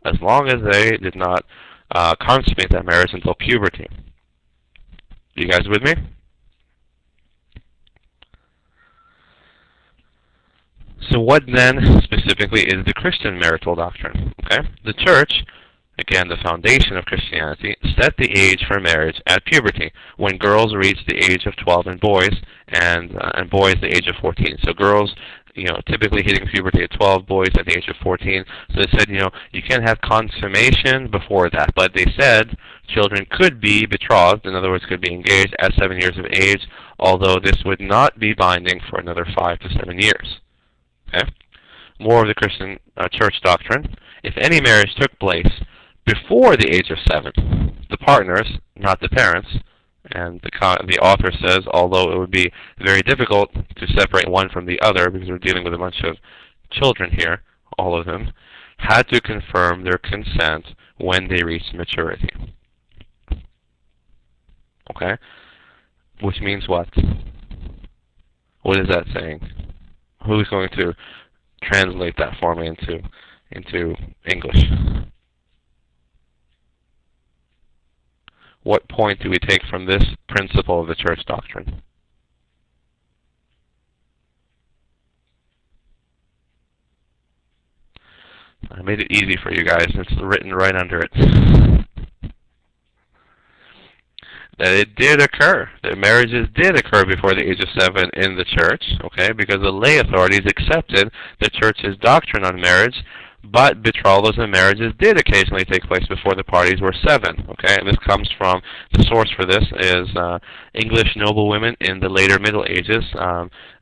as long as they did not consummate that marriage until puberty. You guys with me? So what then specifically is the Christian marital doctrine? Okay, the Church, again the foundation of Christianity, set the age for marriage at puberty, when girls reach the age of 12 and boys the age of 14. So girls, typically hitting puberty at 12, boys at the age of 14. So they said, you can't have consummation before that. But they said children could be betrothed, in other words, could be engaged at 7 years of age, although this would not be binding for another 5 to 7 years. Okay? More of the Christian church doctrine. If any marriage took place before the age of 7, the partners, not the parents, and the author says, although it would be very difficult to separate one from the other because we're dealing with a bunch of children here, all of them, had to confirm their consent when they reached maturity. Okay? Which means what? What is that saying? Who's going to translate that for me into English? What point do we take from this principle of the church doctrine? I made it easy for you guys. It's written right under it. That it did occur. That marriages did occur before the age of 7 in the church, okay, because the lay authorities accepted the church's doctrine on marriage, but betrothals and marriages did occasionally take place before the parties were 7, okay, and this comes from, the source for this is English noblewomen in the later Middle Ages.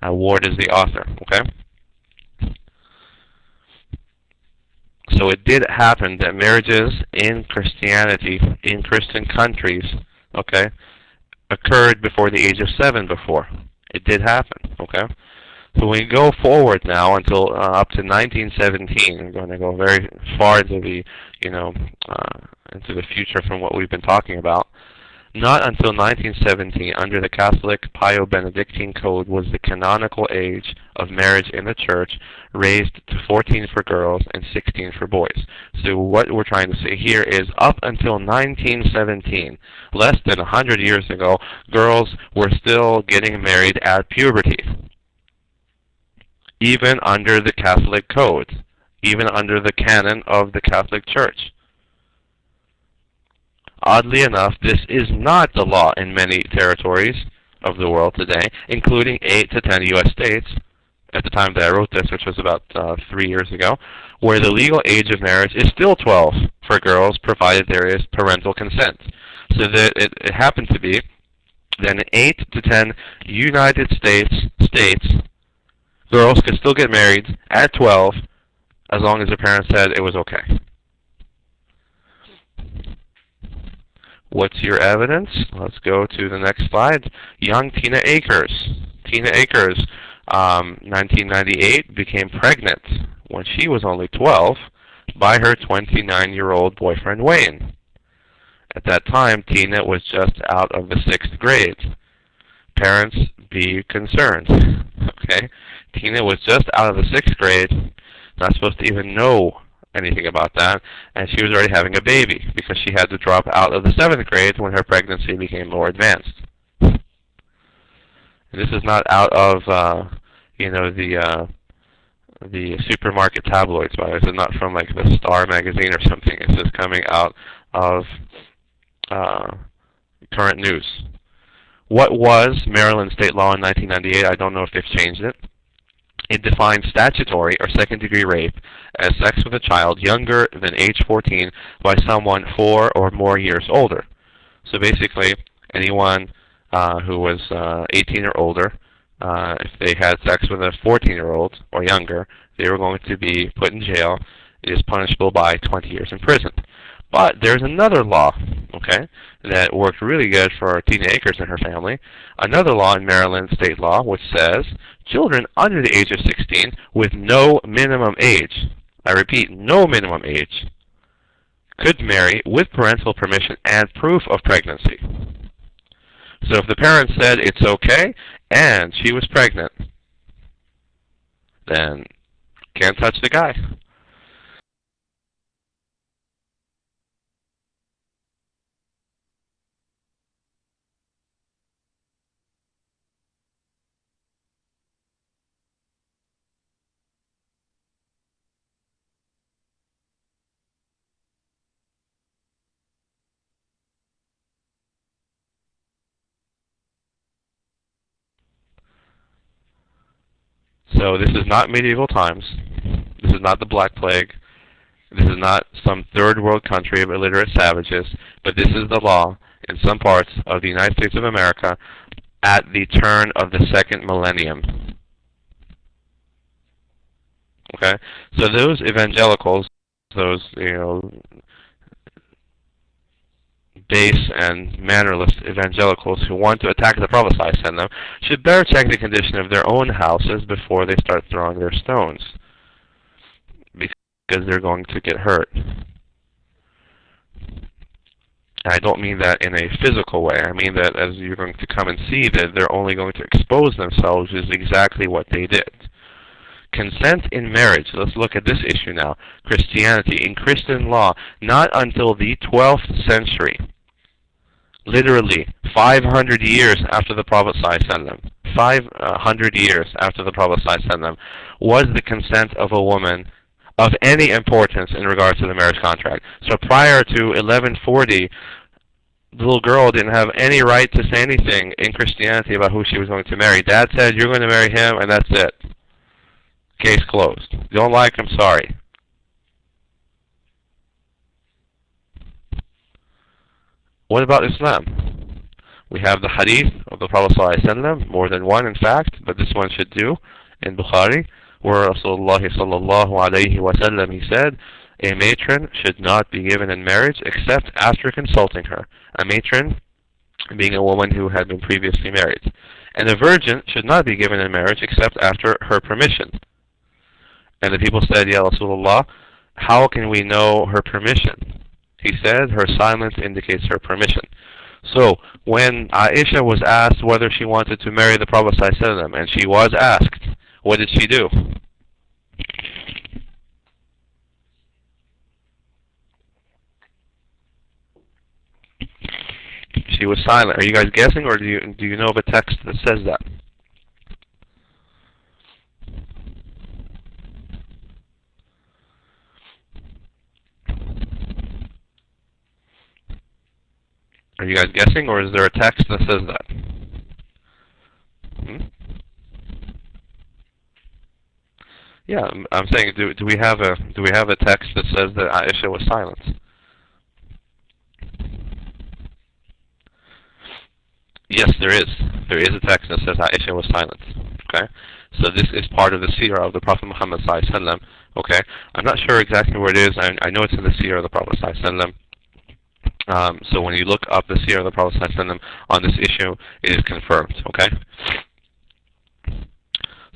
Ward is the author, okay. So it did happen that marriages in Christianity, in Christian countries, okay, occurred before the age of 7 before. It did happen, okay? So we go forward now until up to 1917. We're going to go very far into the, into the future from what we've been talking about. Not until 1917, under the Catholic Pio-Benedictine Code, was the canonical age of marriage in the church raised to 14 for girls and 16 for boys. So what we're trying to say here is up until 1917, less than 100 years ago, girls were still getting married at puberty, even under the Catholic Code, even under the canon of the Catholic Church. Oddly enough, this is not the law in many territories of the world today, including 8 to 10 U.S. states, at the time that I wrote this, which was about 3 years ago, where the legal age of marriage is still 12 for girls, provided there is parental consent. So that it happened to be that in 8 to 10 United States, girls could still get married at 12 as long as their parents said it was okay. What's your evidence? Let's go to the next slide. Young Tina Akers. Tina Akers, 1998, became pregnant when she was only 12 by her 29-year-old boyfriend, Wayne. At that time, Tina was just out of the 6th grade. Parents, be concerned. Okay? Tina was just out of the 6th grade, not supposed to even know anything about that, and she was already having a baby because she had to drop out of the 7th grade when her pregnancy became more advanced. And this is not out of the supermarket tabloids, by the way. This is not from like the Star magazine or something. This is coming out of current news. What was Maryland state law in 1998? I don't know if they've changed it. It defines statutory or second-degree rape as sex with a child younger than age 14 by someone 4 or more years older. So basically, anyone who was 18 or older, if they had sex with a 14-year-old or younger, they were going to be put in jail. It is punishable by 20 years in prison. But there's another law, okay, that worked really good for Tina Akers and her family. Another law in Maryland state law which says children under the age of 16 with no minimum age, I repeat, no minimum age, could marry with parental permission and proof of pregnancy. So if the parents said it's okay and she was pregnant, then can't touch the guy. So this is not medieval times. This is not the Black Plague. This is not some third world country of illiterate savages, but this is the law in some parts of the United States of America at the turn of the 2nd millennium. Okay? So those evangelicals, those, base and mannerless evangelicals who want to attack the prophet I send them should better check the condition of their own houses before they start throwing their stones, because they're going to get hurt. And I don't mean that in a physical way. I mean that, as you're going to come and see, that they're only going to expose themselves is exactly what they did. Consent in marriage. Let's look at this issue now. Christianity. In Christian law, not until the 12th century, literally 500 years after the Prophet ﷺ, 500 years after the Prophet ﷺ, was the consent of a woman of any importance in regards to the marriage contract. So prior to 1140, the little girl didn't have any right to say anything in Christianity about who she was going to marry. Dad said, you're going to marry him, and that's it. Case closed. You don't like him, sorry. What about Islam? We have the hadith of the Prophet ﷺ, more than one in fact, but this one should do, in Bukhari, where Rasulullah sallallahu alayhi wa sallam, he said, a matron should not be given in marriage except after consulting her. A matron being a woman who had been previously married. And a virgin should not be given in marriage except after her permission. And the people said, Ya Rasulullah, how can we know her permission? He said, her silence indicates her permission. So, when Aisha was asked whether she wanted to marry the Prophet ﷺ, and she was asked, what did she do? She was silent. Are you guys guessing, or do you know of a text that says that? Are you guys guessing, or is there a text that says that? Yeah, I'm saying, do we have a text that says that Aisha was silent? Yes, there is. There is a text that says Aisha was silent. Okay, so this is part of the seerah of the Prophet Muhammad sallallahu alaihi wasallam. Okay, I'm not sure exactly where it is. I know it's in the seerah of the Prophet sallallahu alaihi wasallam. So when you look up the seerah of the Prophet sallallahu alaihi wasallam on this issue, it is confirmed. Okay.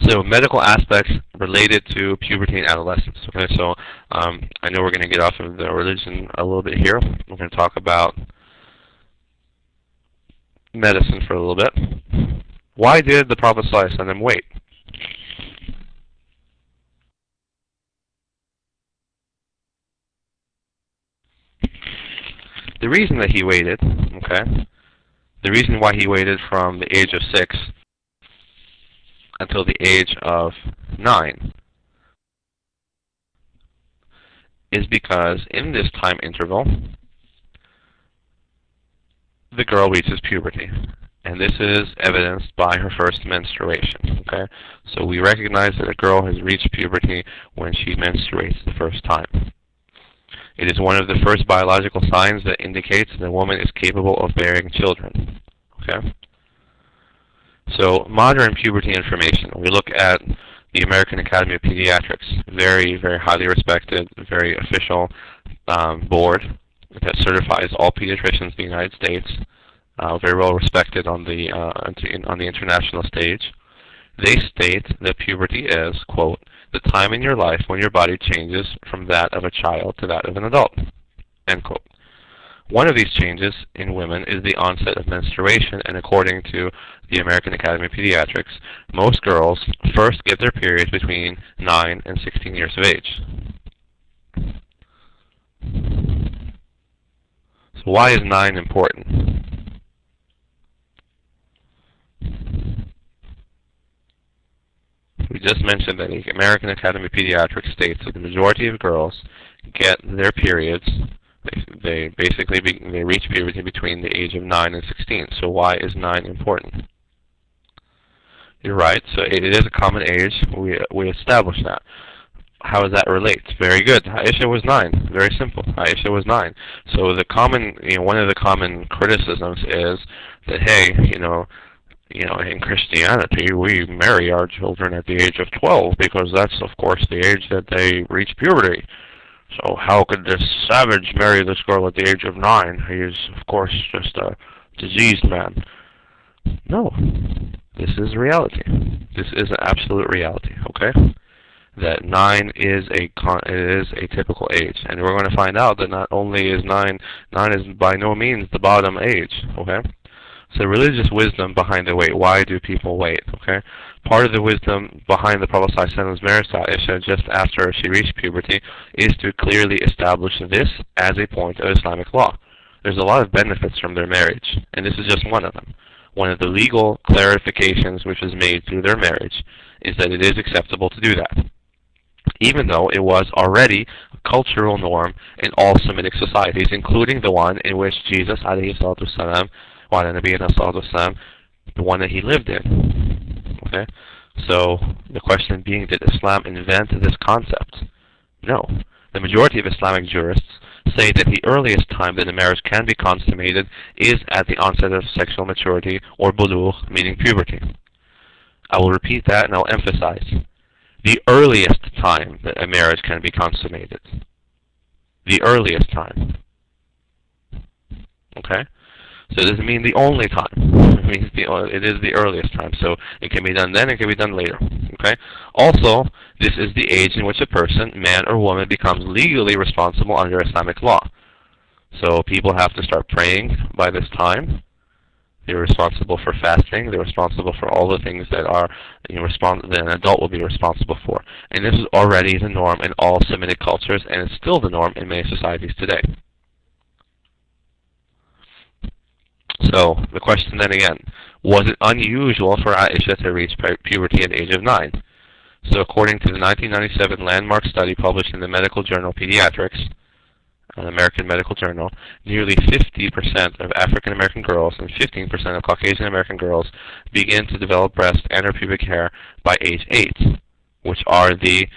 So medical aspects related to puberty and adolescence. Okay, so I know we're going to get off of the religion a little bit here. We're going to talk about medicine for a little bit. Why did the Prophet ﷺ wait? The reason that he waited, okay, the reason why he waited from the age of 6 until the age of 9 is because in this time interval, the girl reaches puberty. And this is evidenced by her first menstruation. Okay, so we recognize that a girl has reached puberty when she menstruates the first time. It is one of the first biological signs that indicates that a woman is capable of bearing children. Okay, so modern puberty information. We look at the American Academy of Pediatrics, very, very highly respected, very official board that certifies all pediatricians in the United States. Very well respected on the international stage. They state that puberty is, quote, the time in your life when your body changes from that of a child to that of an adult, end quote. One of these changes in women is the onset of menstruation, and according to the American Academy of Pediatrics, most girls first get their periods between 9 and 16 years of age. So why is 9 important? We just mentioned that the American Academy of Pediatrics states that the majority of girls get their periods, they reach puberty between the age of 9 and 16. So why is 9 important? You're right, so it is a common age. We established that. How does that relate? Very good. Aisha was 9. Very simple. Aisha was 9. So the common, one of the common criticisms is that, hey, in Christianity, we marry our children at the age of 12 because that's, of course, the age that they reach puberty. So how could this savage marry this girl at the age of 9? He is, of course, just a diseased man. No. This is reality. This is an absolute reality, okay? that 9 is a typical age, and we're going to find out that not only is 9 is by no means the bottom age. Okay, so religious wisdom behind the wait. Why do people wait? Okay, part of the wisdom behind the Prophet ﷺ's marriage to Aisha just after she reached puberty is to clearly establish this as a point of Islamic law. There's a lot of benefits from their marriage, and this is just one of them. One of the legal clarifications which was made through their marriage is that it is acceptable to do that, even though it was already a cultural norm in all Semitic societies, including the one in which Jesus, alayhi salatu wasalam, wa ala nabiyyina salatu wasalam, the one that he lived in. Okay? So the question being, did Islam invent this concept? No. The majority of Islamic jurists say that the earliest time that a marriage can be consummated is at the onset of sexual maturity, or pbuh, meaning puberty. I will repeat that and I'll emphasize. The earliest time that a marriage can be consummated. The earliest time. Okay? So it doesn't mean the only time. It means it is the earliest time. So it can be done then, it can be done later. Okay? Also, this is the age in which a person, man or woman, becomes legally responsible under Islamic law. So people have to start praying by this time. They're responsible for fasting. They're responsible for all the things that are that an adult will be responsible for. And this is already the norm in all Semitic cultures, and it's still the norm in many societies today. So the question then again, was it unusual for Aisha to reach puberty at the age of 9? So according to the 1997 landmark study published in the medical journal Pediatrics, an American medical journal, nearly 50% of African American girls and 15% of Caucasian American girls begin to develop breast and or pubic hair by age 8, which are the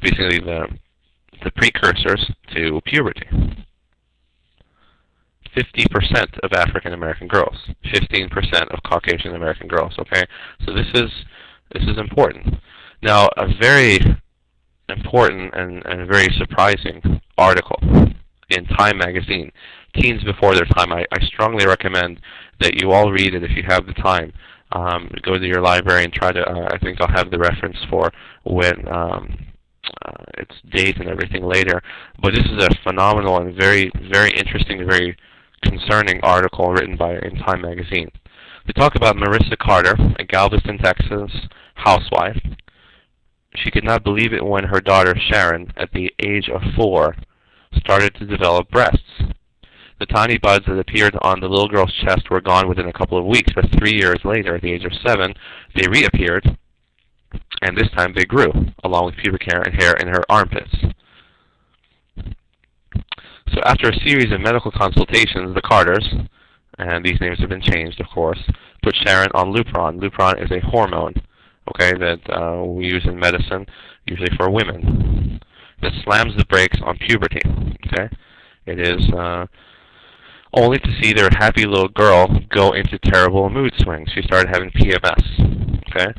basically the precursors to puberty. 50% of African American girls, 15% of Caucasian American girls. Okay, so this is important. Now, a very important and very surprising article in Time magazine, Teens Before Their Time. I strongly recommend that you all read it if you have the time. Go to your library and try to, I think I'll have the reference for when its date and everything later. But this is a phenomenal and very, very interesting, very concerning article written in Time magazine. They talk about Marissa Carter, a Galveston, Texas housewife. She could not believe it when her daughter Sharon, at the age of 4, started to develop breasts. The tiny buds that appeared on the little girl's chest were gone within a couple of weeks, but 3 years later, at the age of 7, they reappeared, and this time they grew, along with pubic hair and hair in her armpits. So after a series of medical consultations, the Carters, and these names have been changed, of course, put Sharon on Lupron. Lupron is a hormone, okay, that we use in medicine, usually for women, that slams the brakes on puberty. Okay, it is only to see their happy little girl go into terrible mood swings. She started having PMS. Okay,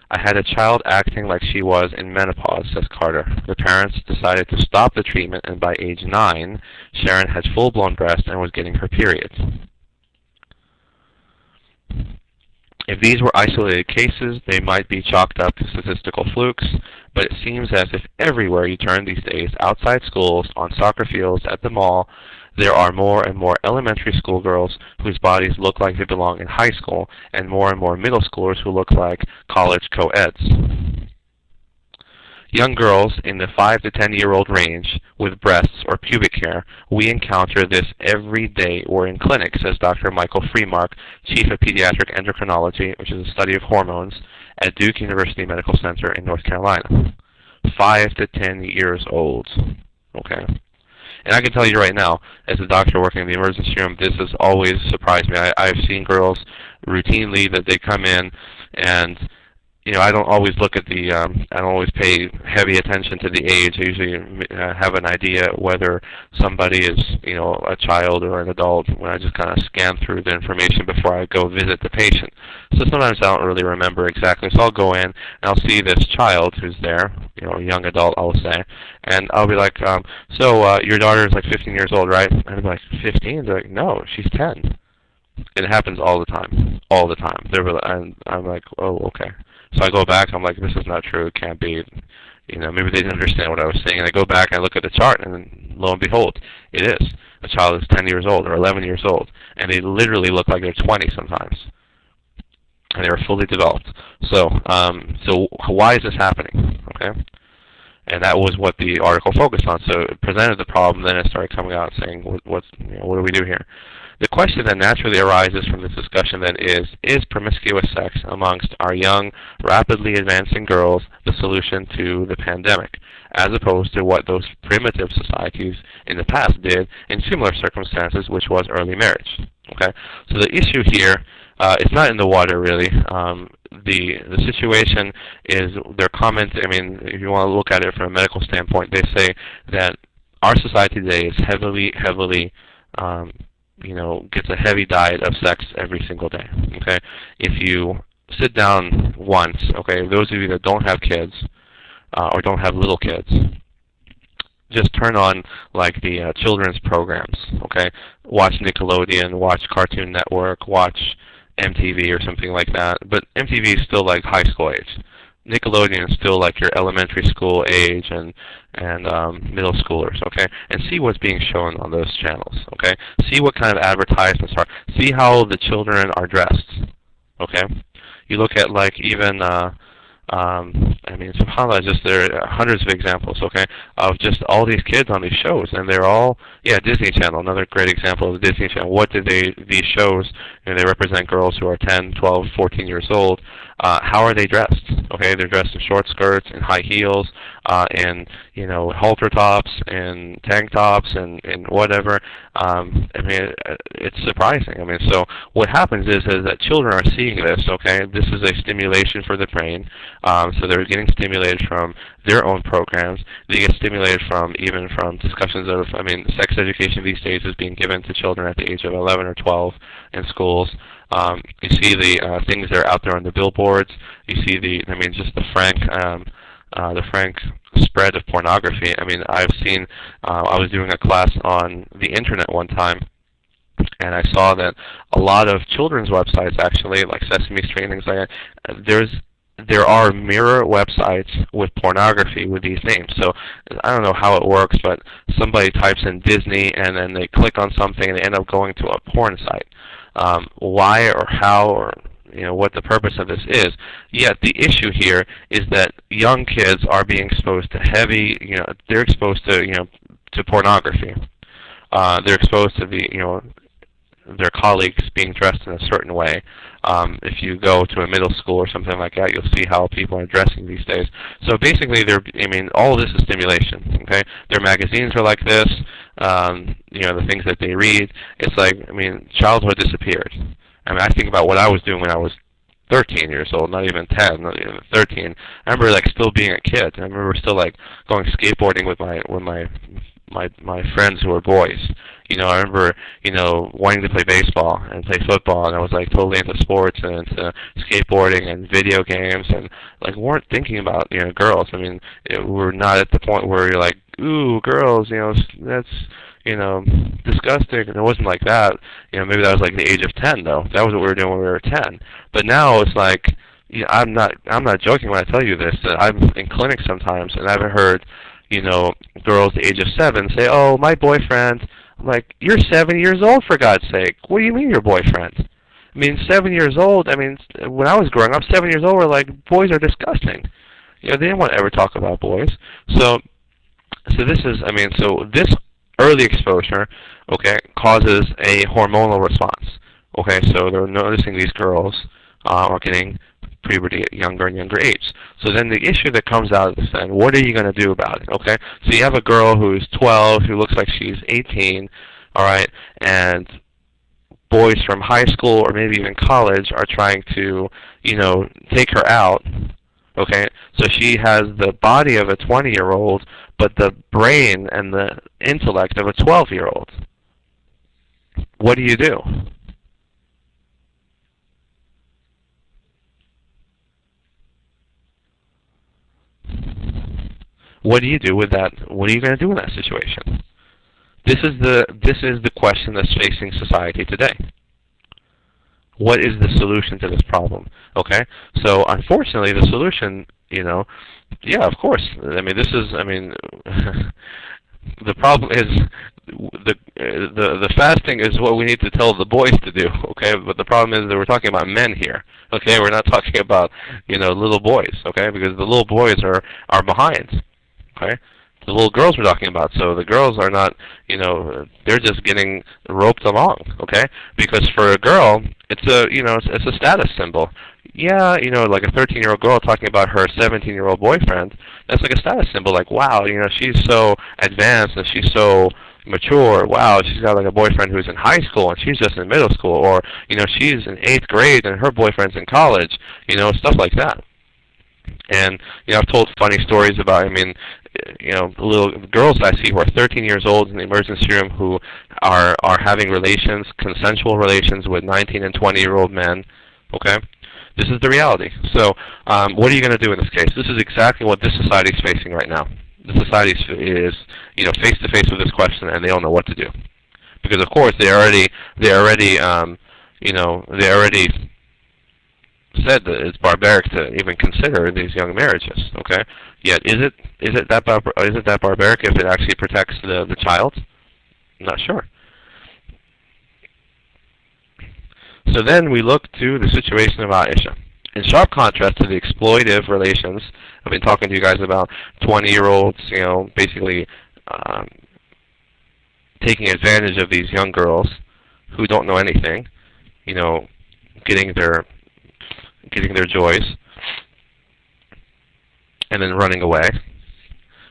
I had a child acting like she was in menopause, says Carter. The parents decided to stop the treatment, and by age 9, Sharon had full-blown breasts and was getting her periods. If these were isolated cases, they might be chalked up to statistical flukes, but it seems as if everywhere you turn these days, outside schools, on soccer fields, at the mall, there are more and more elementary school girls whose bodies look like they belong in high school, and more middle schoolers who look like college co-eds. Young girls in the 5 to 10-year-old range with breasts or pubic hair, we encounter this every day or in clinic, says Dr. Michael Freemark, Chief of Pediatric Endocrinology, which is a study of hormones, at Duke University Medical Center in North Carolina. 5 to 10 years old. Okay. And I can tell you right now, as a doctor working in the emergency room, this has always surprised me. I've seen girls routinely that they come in, and I don't always look at I don't always pay heavy attention to the age. I usually have an idea whether somebody is, a child or an adult when I just kind of scan through the information before I go visit the patient. So sometimes I don't really remember exactly. So I'll go in and I'll see this child who's there, a young adult, I'll say, and I'll be like, so your daughter is like 15 years old, right? And I'll be like, 15? They're like, no, she's 10. It happens all the time, all the time. And I'm like, oh, okay. So I go back, I'm like, this is not true, it can't be. Maybe they didn't understand what I was saying. And I go back and I look at the chart, and lo and behold, it is. A child is 10 years old or 11 years old, and they literally look like they're 20 sometimes. And they were fully developed. So why is this happening? Okay? And that was what the article focused on. So it presented the problem, then it started coming out saying, what do we do here? The question that naturally arises from this discussion then is promiscuous sex amongst our young, rapidly advancing girls the solution to the pandemic, as opposed to what those primitive societies in the past did in similar circumstances, which was early marriage? Okay, so the issue here is not in the water really. The situation is their comment. I mean, if you want to look at it from a medical standpoint, they say that our society today is heavily gets a heavy diet of sex every single day. Okay, if you sit down once, okay, those of you that don't have kids or don't have little kids, just turn on like the children's programs. Okay, watch Nickelodeon, watch Cartoon Network, watch MTV or something like that. But MTV is still like high school age. Nickelodeon is still like your elementary school age and middle schoolers, okay? And see what's being shown on those channels, okay? See what kind of advertisements are. See how the children are dressed, okay? You look at like even subhanAllah, just there are hundreds of examples, okay, of just all these kids on these shows, and they're all, Disney Channel, another great example of the Disney Channel. What did these shows, they represent girls who are 10, 12, 14 years old. How are they dressed? Okay, they're dressed in short skirts and high heels, and halter tops and tank tops and whatever. It's surprising. So what happens is that children are seeing this. Okay, this is a stimulation for the brain. So they're getting stimulated from their own programs. They get stimulated from discussions of, sex education these days is being given to children at the age of 11 or 12 in schools. You see the things that are out there on the billboards. You see just the frank spread of pornography. I've seen, I was doing a class on the internet one time, and I saw that a lot of children's websites actually, like Sesame Street and things like that, there are mirror websites with pornography with these names. So I don't know how it works, but somebody types in Disney and then they click on something and they end up going to a porn site. Why or how or what the purpose of this is. Yet the issue here is that young kids are being exposed to they're exposed to pornography. They're exposed to their colleagues being dressed in a certain way. If you go to a middle school or something like that, you'll see how people are dressing these days. So basically, all of this is stimulation. Okay, their magazines are like this. The things that they read. It's like, childhood disappeared. I think about what I was doing when I was 13 years old, not even 10, not even 13. I remember like still being a kid. I remember still like going skateboarding with my friends who were boys. I remember, wanting to play baseball and play football, and I was like totally into sports and into skateboarding and video games, and like weren't thinking about girls. We're not at the point where you're like, ooh, girls, that's disgusting. And it wasn't like that. Maybe that was like the age of 10 though. That was what we were doing when we were 10. But now it's like, I'm not joking when I tell you this. That I'm in clinics sometimes, and I've heard, girls the age of 7 say, oh, my boyfriend. I'm like, you're 7 years old, for God's sake. What do you mean your boyfriend? 7 years old, when I was growing up, 7 years old, we're like, boys are disgusting. They didn't want to ever talk about boys. So this is, this early exposure, okay, causes a hormonal response. Okay, so they're noticing these girls are getting puberty at younger and younger age. So then the issue that comes out of this then, what are you going to do about it, okay? So you have a girl who's 12 who looks like she's 18, all right, and boys from high school or maybe even college are trying to, take her out, okay? So she has the body of a 20-year-old, but the brain and the intellect of a 12-year-old. What do you do? What do you do with that? What are you going to do in that situation? This is the question that's facing society today. What is the solution to this problem? Okay, so unfortunately, the solution, yeah, of course. I mean, the problem is the fasting is what we need to tell the boys to do. Okay, but the problem is that we're talking about men here. Okay, we're not talking about little boys. Okay, because the little boys are behind. Okay. The little girls we're talking about. So the girls are not, they're just getting roped along, okay? Because for a girl, it's a status symbol. Yeah, like a 13-year-old girl talking about her 17-year-old boyfriend, that's like a status symbol. Like, wow, she's so advanced and she's so mature. Wow, she's got like a boyfriend who's in high school and she's just in middle school. Or, she's in 8th grade and her boyfriend's in college. Stuff like that. And I've told funny stories about, little girls I see who are 13 years old in the emergency room who are having relations, consensual relations with 19 and 20-year-old men. Okay, this is the reality. So, what are you going to do in this case? This is exactly what this society is facing right now. The society is face to face with this question, and they don't know what to do, because of course they already said that it's barbaric to even consider these young marriages. Okay, yet is it that barbaric if it actually protects the child? I'm not sure. So then we look to the situation of Aisha. In sharp contrast to the exploitive relations I've been talking to you guys about, 20-year-olds, basically taking advantage of these young girls who don't know anything, getting their joys, and then running away.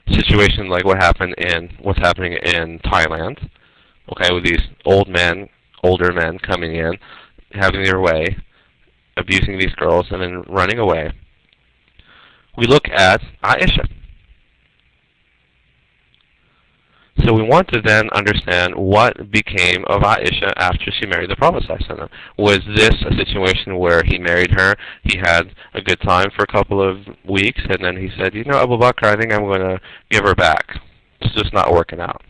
Situation like what's happening in Thailand, okay, with these older men coming in, having their way, abusing these girls, and then running away. We look at Aisha. So we want to then understand what became of Aisha after she married the Prophet ﷺ. Was this a situation where he married her, he had a good time for a couple of weeks, and then he said, Abu Bakr, I think I'm going to give her back. It's just not working out.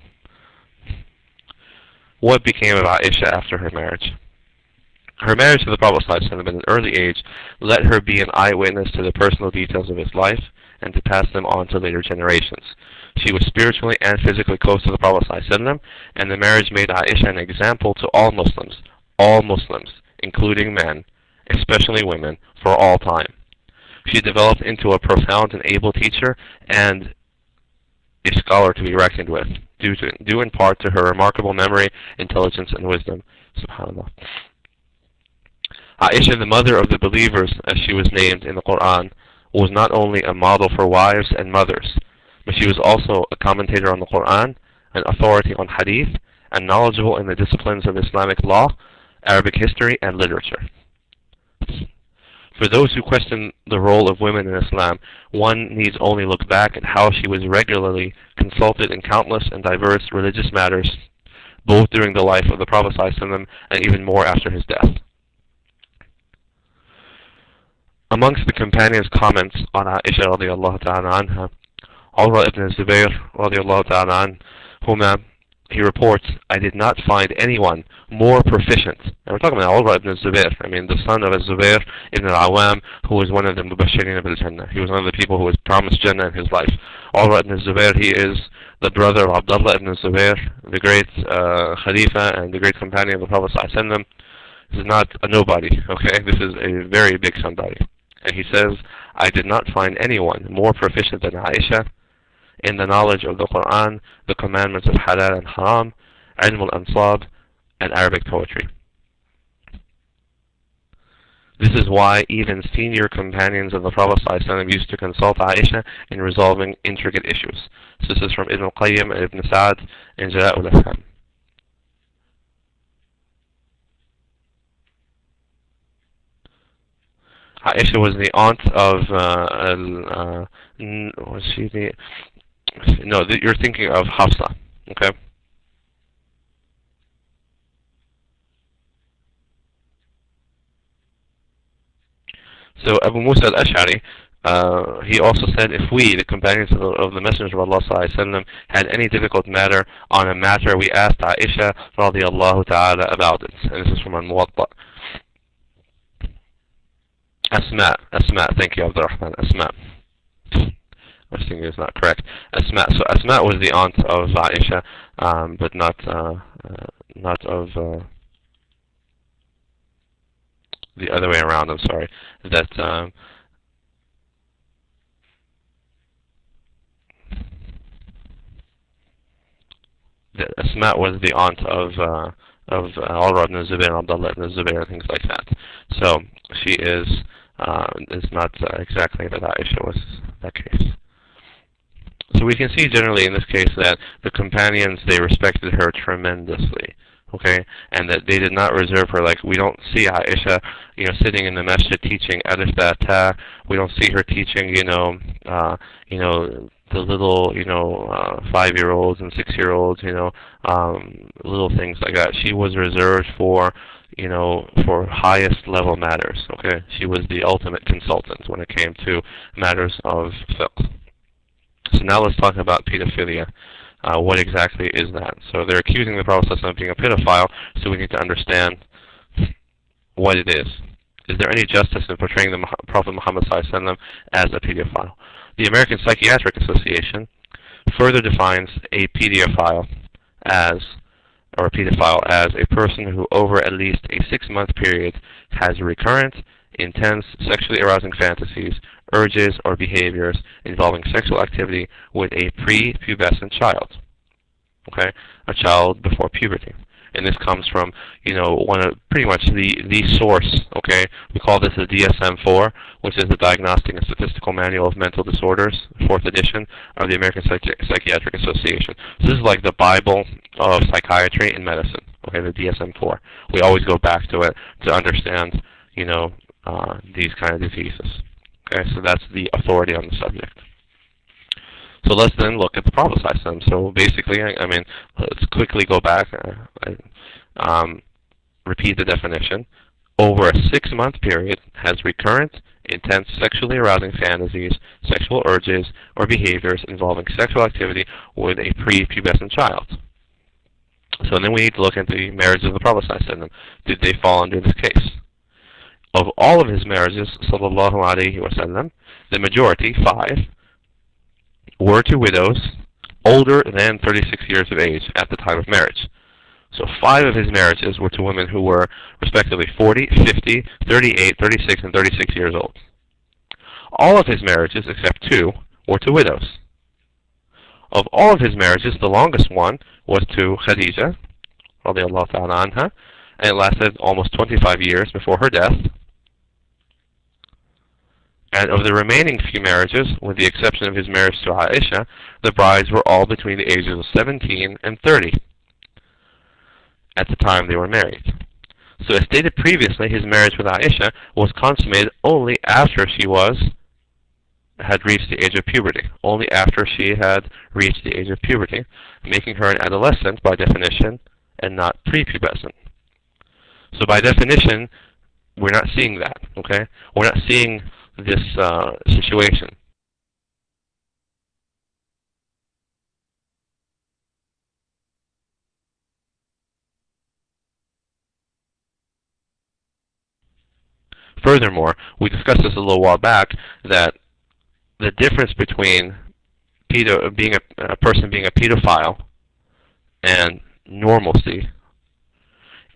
What became of Aisha after her marriage? Her marriage to the Prophet ﷺ at an early age let her be an eyewitness to the personal details of his life and to pass them on to later generations. She was spiritually and physically close to the Prophet ﷺ, and the marriage made Aisha an example to all Muslims, including men, especially women, for all time. She developed into a profound and able teacher and a scholar to be reckoned with, due in part to her remarkable memory, intelligence, and wisdom. SubhanAllah. Aisha, the mother of the believers, as she was named in the Quran, was not only a model for wives and mothers, but she was also a commentator on the Quran, an authority on hadith, and knowledgeable in the disciplines of Islamic law, Arabic history, and literature. For those who question the role of women in Islam, one needs only look back at how she was regularly consulted in countless and diverse religious matters, both during the life of the Prophet ﷺ and even more after his death. Amongst the companions' comments on Aisha radiallahu ta'ala anha, Urwa ibn Zubayr radiallahu ta'ala anhuma, he reports, I did not find anyone more proficient. And we're talking about Urwa ibn Zubayr, the son of Zubayr ibn al-Awam, who was one of the Mubashirin bil Jannah. He was one of the people who was promised Jannah in his life. Urwa ibn Zubayr, he is the brother of Abdullah ibn Zubayr, the great Khalifa and the great companion of the Prophet ﷺ. This is not a nobody, okay? This is a very big somebody. And he says, I did not find anyone more proficient than Aisha in the knowledge of the Quran, the commandments of halal and haram, ilm al-ansab, and Arabic poetry. This is why even senior companions of the Prophet ﷺ used to consult Aisha in resolving intricate issues. So this is from Ibn al-Qayyim and Ibn Sa'd in Jala'ul Afham. Aisha was the aunt of, was she the, no, you're thinking of Hafsa, okay? So Abu Musa al-Ash'ari, he also said, if we, the companions of the Messenger of Allah ﷺ, had any difficult matter on a matter, we asked Aisha radiallahu ta'ala about it. And this is from Al-Muwatta. Asma, thank you, Abdurrahman. Asma. My finger is not correct. Asma. So Asma was the aunt of Aisha, but not of the other way around. I'm sorry. That Asma was the aunt of Urwa ibn Zubayr, Abdullah ibn Zubayr, and things like that. So she is not exactly that Aisha was that case. So we can see generally in this case that the companions, they respected her tremendously. Okay, and that they did not reserve her. Like, we don't see Aisha, sitting in the masjid teaching alif ba ta. We don't see her teaching, the little, 5-year-olds and 6-year-olds, little things like that. She was reserved for, for highest level matters. Okay, she was the ultimate consultant when it came to matters of fiqh. So now let's talk about pedophilia. What exactly is that? So they're accusing the Prophet of being a pedophile, so we need to understand what it is. Is there any justice in portraying the Prophet Muhammad as a pedophile? The American Psychiatric Association further defines a pedophile as a person who over at least a 6-month period has recurrent, intense, sexually arousing fantasies, urges, or behaviors involving sexual activity with a prepubescent child. Okay, a child before puberty. And this comes from, pretty much the source. Okay, we call this the DSM-4, which is the Diagnostic and Statistical Manual of Mental Disorders, 4th edition of the American Psychiatric Association. So this is like the Bible of psychiatry and medicine. Okay, the DSM-4. We always go back to it to understand, these kind of diseases. Okay, so that's the authority on the subject. So let's then look at the Prophet. So basically, let's quickly go back, repeat the definition. Over a 6-month period has recurrent, intense, sexually arousing fantasies, sexual urges, or behaviors involving sexual activity with a prepubescent child. So then we need to look at the marriages of the Prophet. Did they fall under this case? Of all of his marriages, sallallahu alaihi wasallam, the majority, 5, were to widows older than 36 years of age at the time of marriage. So 5 of his marriages were to women who were respectively 40, 50, 38, 36, and 36 years old. All of his marriages, except 2, were to widows. Of all of his marriages, the longest one was to Khadija, radiallahu ta'ala anha, and it lasted almost 25 years before her death. And of the remaining few marriages, with the exception of his marriage to Aisha, the brides were all between the ages of 17 and 30 at the time they were married. So as stated previously, his marriage with Aisha was consummated only after she had reached the age of puberty. Only after she had reached the age of puberty, making her an adolescent by definition and not prepubescent. So by definition, we're not seeing that, okay? We're not seeing this situation. Furthermore, we discussed this a little while back, that the difference between a person being a pedophile and normalcy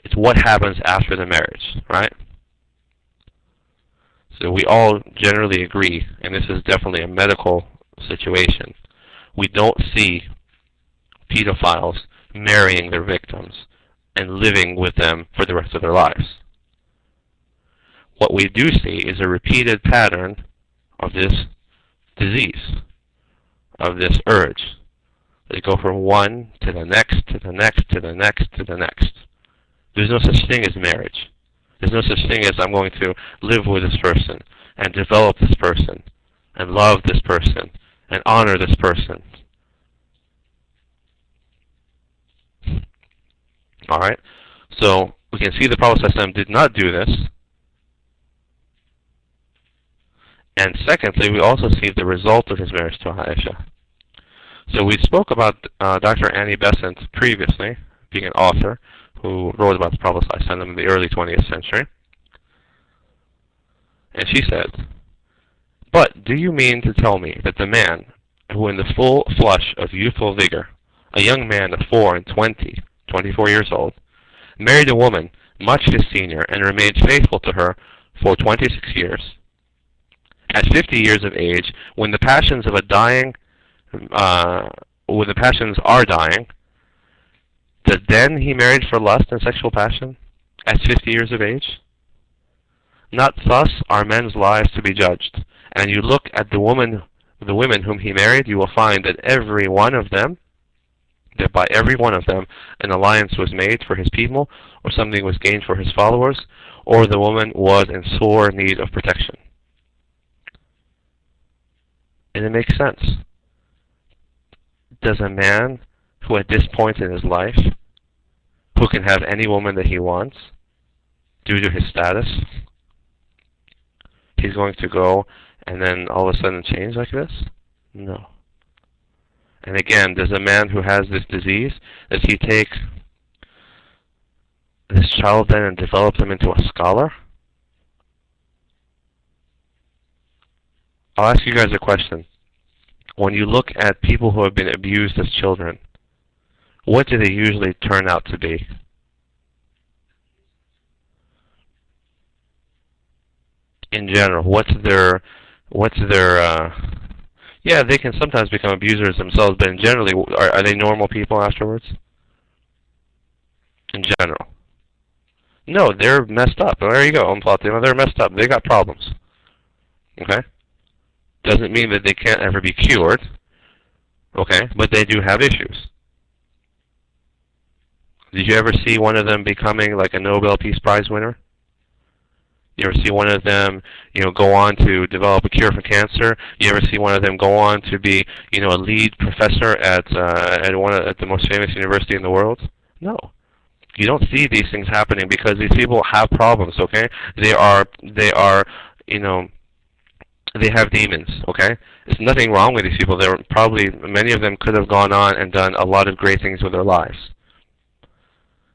is what happens after the marriage, right? So we all generally agree, and this is definitely a medical situation, we don't see pedophiles marrying their victims and living with them for the rest of their lives. What we do see is a repeated pattern of this disease, of this urge. They go from one to the next, to the next, to the next, to the next. There's no such thing as marriage. There's no such thing as I'm going to live with this person and develop this person and love this person and honor this person. Alright? So we can see the Prophet ﷺ did not do this. And secondly, we also see the result of his marriage to Aisha. So we spoke about Dr. Annie Besant previously, being an author who wrote about the Prophet ﷺ in the early 20th century. And she said, "But do you mean to tell me that the man who in the full flush of youthful vigor, a young man of 24 years old, married a woman much his senior and remained faithful to her for 26 years, at 50 years of age, when the passions of a dying, when the passions are dying, that then he married for lust and sexual passion at 50 years of age? Not thus are men's lives to be judged. And you look at the women whom he married, you will find that by every one of them, an alliance was made for his people, or something was gained for his followers, or the woman was in sore need of protection." And it makes sense. Does a man who at this point in his life, who can have any woman that he wants, due to his status, he's going to go and then all of a sudden change like this? No. And again, does a man who has this disease, does he take this child then and develop him into a scholar? I'll ask you guys a question. When you look at people who have been abused as children, what do they usually turn out to be? In general, yeah, they can sometimes become abusers themselves, but in generally, are they normal people afterwards? In general. No, they're messed up. There you go, they're messed up. They got problems. Okay? Doesn't mean that they can't ever be cured. Okay? But they do have issues. Did you ever see one of them becoming like a Nobel Peace Prize winner? You ever see one of them, go on to develop a cure for cancer? You ever see one of them go on to be, a lead professor at the most famous university in the world? No. You don't see these things happening because these people have problems, okay? They have demons, okay? There's nothing wrong with these people. Many of them could have gone on and done a lot of great things with their lives.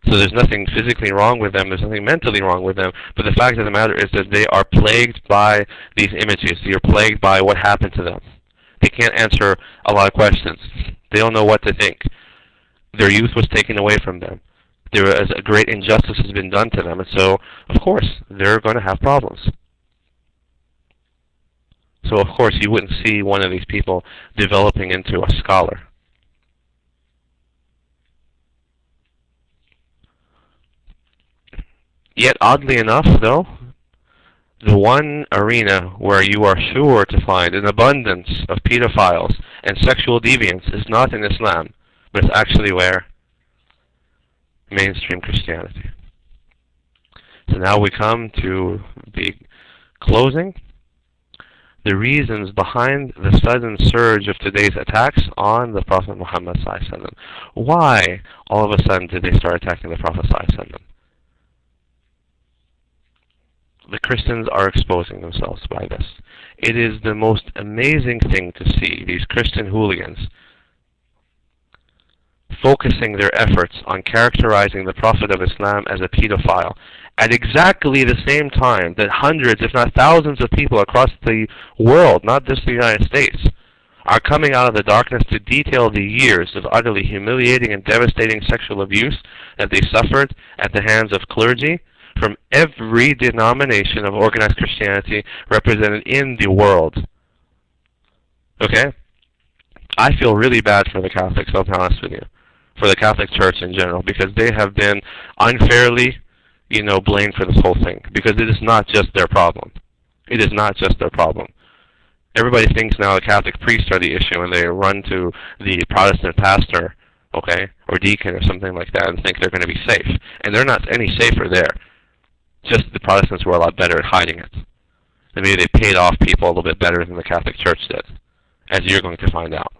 So there's nothing physically wrong with them, there's nothing mentally wrong with them, but the fact of the matter is that they are plagued by these images. They are plagued by what happened to them. They can't answer a lot of questions. They don't know what to think. Their youth was taken away from them. A great injustice has been done to them, and so, of course, they're going to have problems. So, of course, you wouldn't see one of these people developing into a scholar. Yet, oddly enough, though, the one arena where you are sure to find an abundance of pedophiles and sexual deviants is not in Islam, but it's actually where? Mainstream Christianity. So now we come to the closing. The reasons behind the sudden surge of today's attacks on the Prophet Muhammad ﷺ. Why all of a sudden did they start attacking the Prophet ﷺ? The Christians are exposing themselves by this. It is the most amazing thing to see these Christian hooligans focusing their efforts on characterizing the Prophet of Islam as a pedophile at exactly the same time that hundreds, if not thousands of people across the world, not just the United States, are coming out of the darkness to detail the years of utterly humiliating and devastating sexual abuse that they suffered at the hands of clergy from every denomination of organized Christianity represented in the world. Okay? I feel really bad for the Catholics, I'll be honest with you. For the Catholic Church in general, because they have been unfairly, blamed for this whole thing. Because it is not just their problem. It is not just their problem. Everybody thinks now the Catholic priests are the issue, and they run to the Protestant pastor, okay, or deacon or something like that, and think they're going to be safe. And they're not any safer there. Just the Protestants were a lot better at hiding it. And maybe they paid off people a little bit better than the Catholic Church did, as you're going to find out.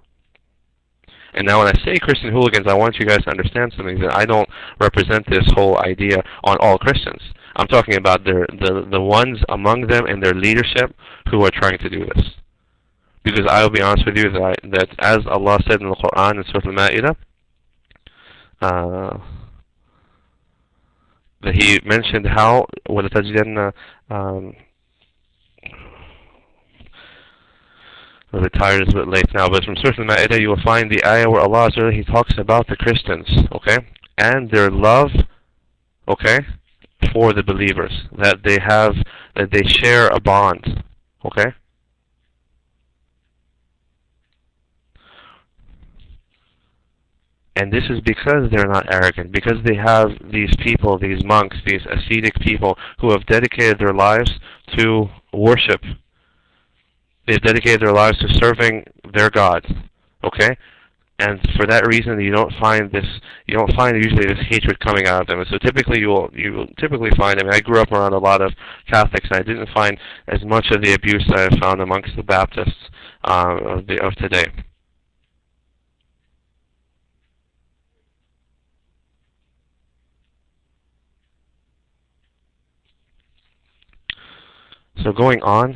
And now when I say Christian hooligans, I want you guys to understand something, that I don't represent this whole idea on all Christians. I'm talking about the ones among them and their leadership who are trying to do this. Because I will be honest with you that as Allah said in the Quran in Surah Al-Ma'idah, that He mentioned how وَلَتَجِدَنَّ a bit tired, it's a bit late now, but from Surah Al-Ma'idah you will find the ayah where Allah He talks about the Christians, okay, and their love, okay, for the believers, that they share a bond, okay. And this is because they're not arrogant, because they have these people, these monks, these ascetic people who have dedicated their lives to worship. They've dedicated their lives to serving their God, okay? And for that reason, you don't find usually this hatred coming out of them. And so typically you will typically find, I grew up around a lot of Catholics, and I didn't find as much of the abuse that I found amongst the Baptists of today. So going on,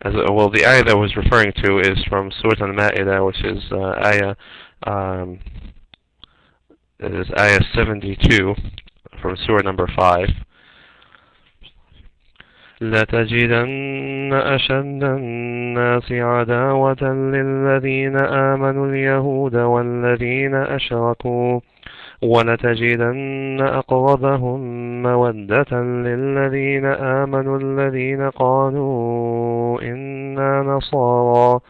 the ayah that I was referring to is from Surah Al-Ma'idah, which is ayah 72 from Surah number 5. لَتَجِدَنَّ أَشَدَّ النَّاسِ عَدَاوَةً لِلَّذِينَ آمَنُوا الْيَهُودَ وَالَّذِينَ أَشْرَكُوا وَلَتَجِدَنَّ أَقْرَبَهُمْ مَوَدَّةً لِلَّذِينَ آمَنُوا الَّذِينَ قَالُوا إِنَّا نَصَارَى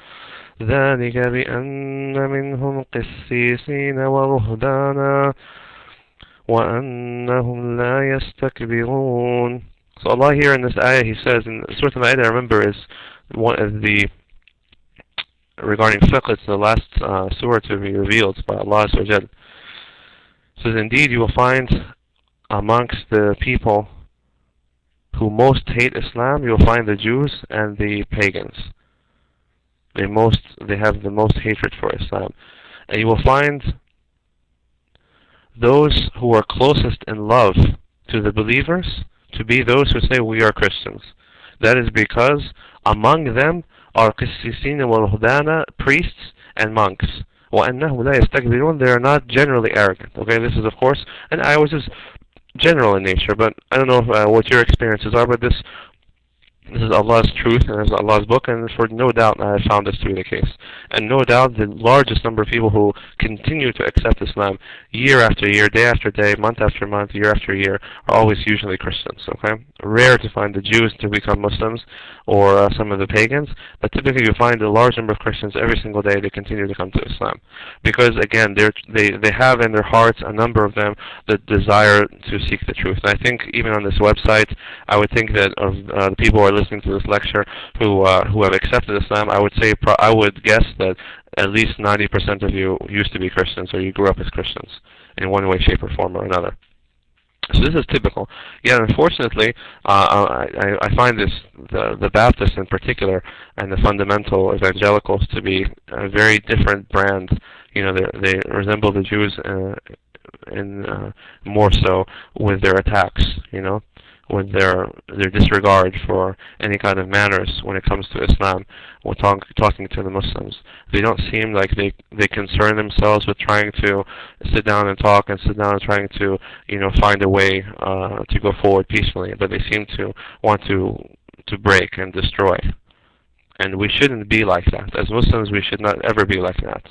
ذَلِكَ بِأَنَّ مِنْهُمْ قِسِّيسِينَ وَرُهْبَانًا وَأَنَّهُمْ لَا يَسْتَكْبِرُونَ. So Allah here in this ayah, He says, in Surah Al-Ma'idah, remember, is one of the, regarding fiqh, it's the last surah to be revealed by Allah Azza wa Jal. Says, indeed, you will find amongst the people who most hate Islam, you will find the Jews and the pagans. They have the most hatred for Islam. And you will find those who are closest in love to the believers to be those who say, we are Christians. That is because among them are qissisin wa ruhdana, priests and monks. وَأَنَّهُمْ لَا يَسْتَكْبِرُونَ. They are not generally arrogant. Okay, this is of course an ayah which is general in nature, but I don't know what your experiences are, but this is Allah's truth and this is Allah's book, and for no doubt I have found this to be the case. And no doubt the largest number of people who continue to accept Islam year after year, day after day, month after month, year after year, are always usually Christians. Okay, rare to find the Jews to become Muslims or some of the pagans, but typically you find a large number of Christians every single day they continue to come to Islam, because again they have in their hearts, a number of them, the desire to seek the truth. And I think even on this website, I would think that of the people who are listening to this lecture who have accepted Islam, I would guess that at least 90% of you used to be Christians, or you grew up as Christians in one way, shape, or form or another. So this is typical. Yet unfortunately, I find the Baptists in particular and the fundamental evangelicals to be a very different brand. You know, they resemble the Jews in more so with their attacks. You know, with their disregard for any kind of manners when it comes to Islam, when talking to the Muslims. They don't seem like they concern themselves with trying to sit down and talk and trying to, you know, find a way to go forward peacefully, but they seem to want to break and destroy. And we shouldn't be like that. As Muslims, we should not ever be like that.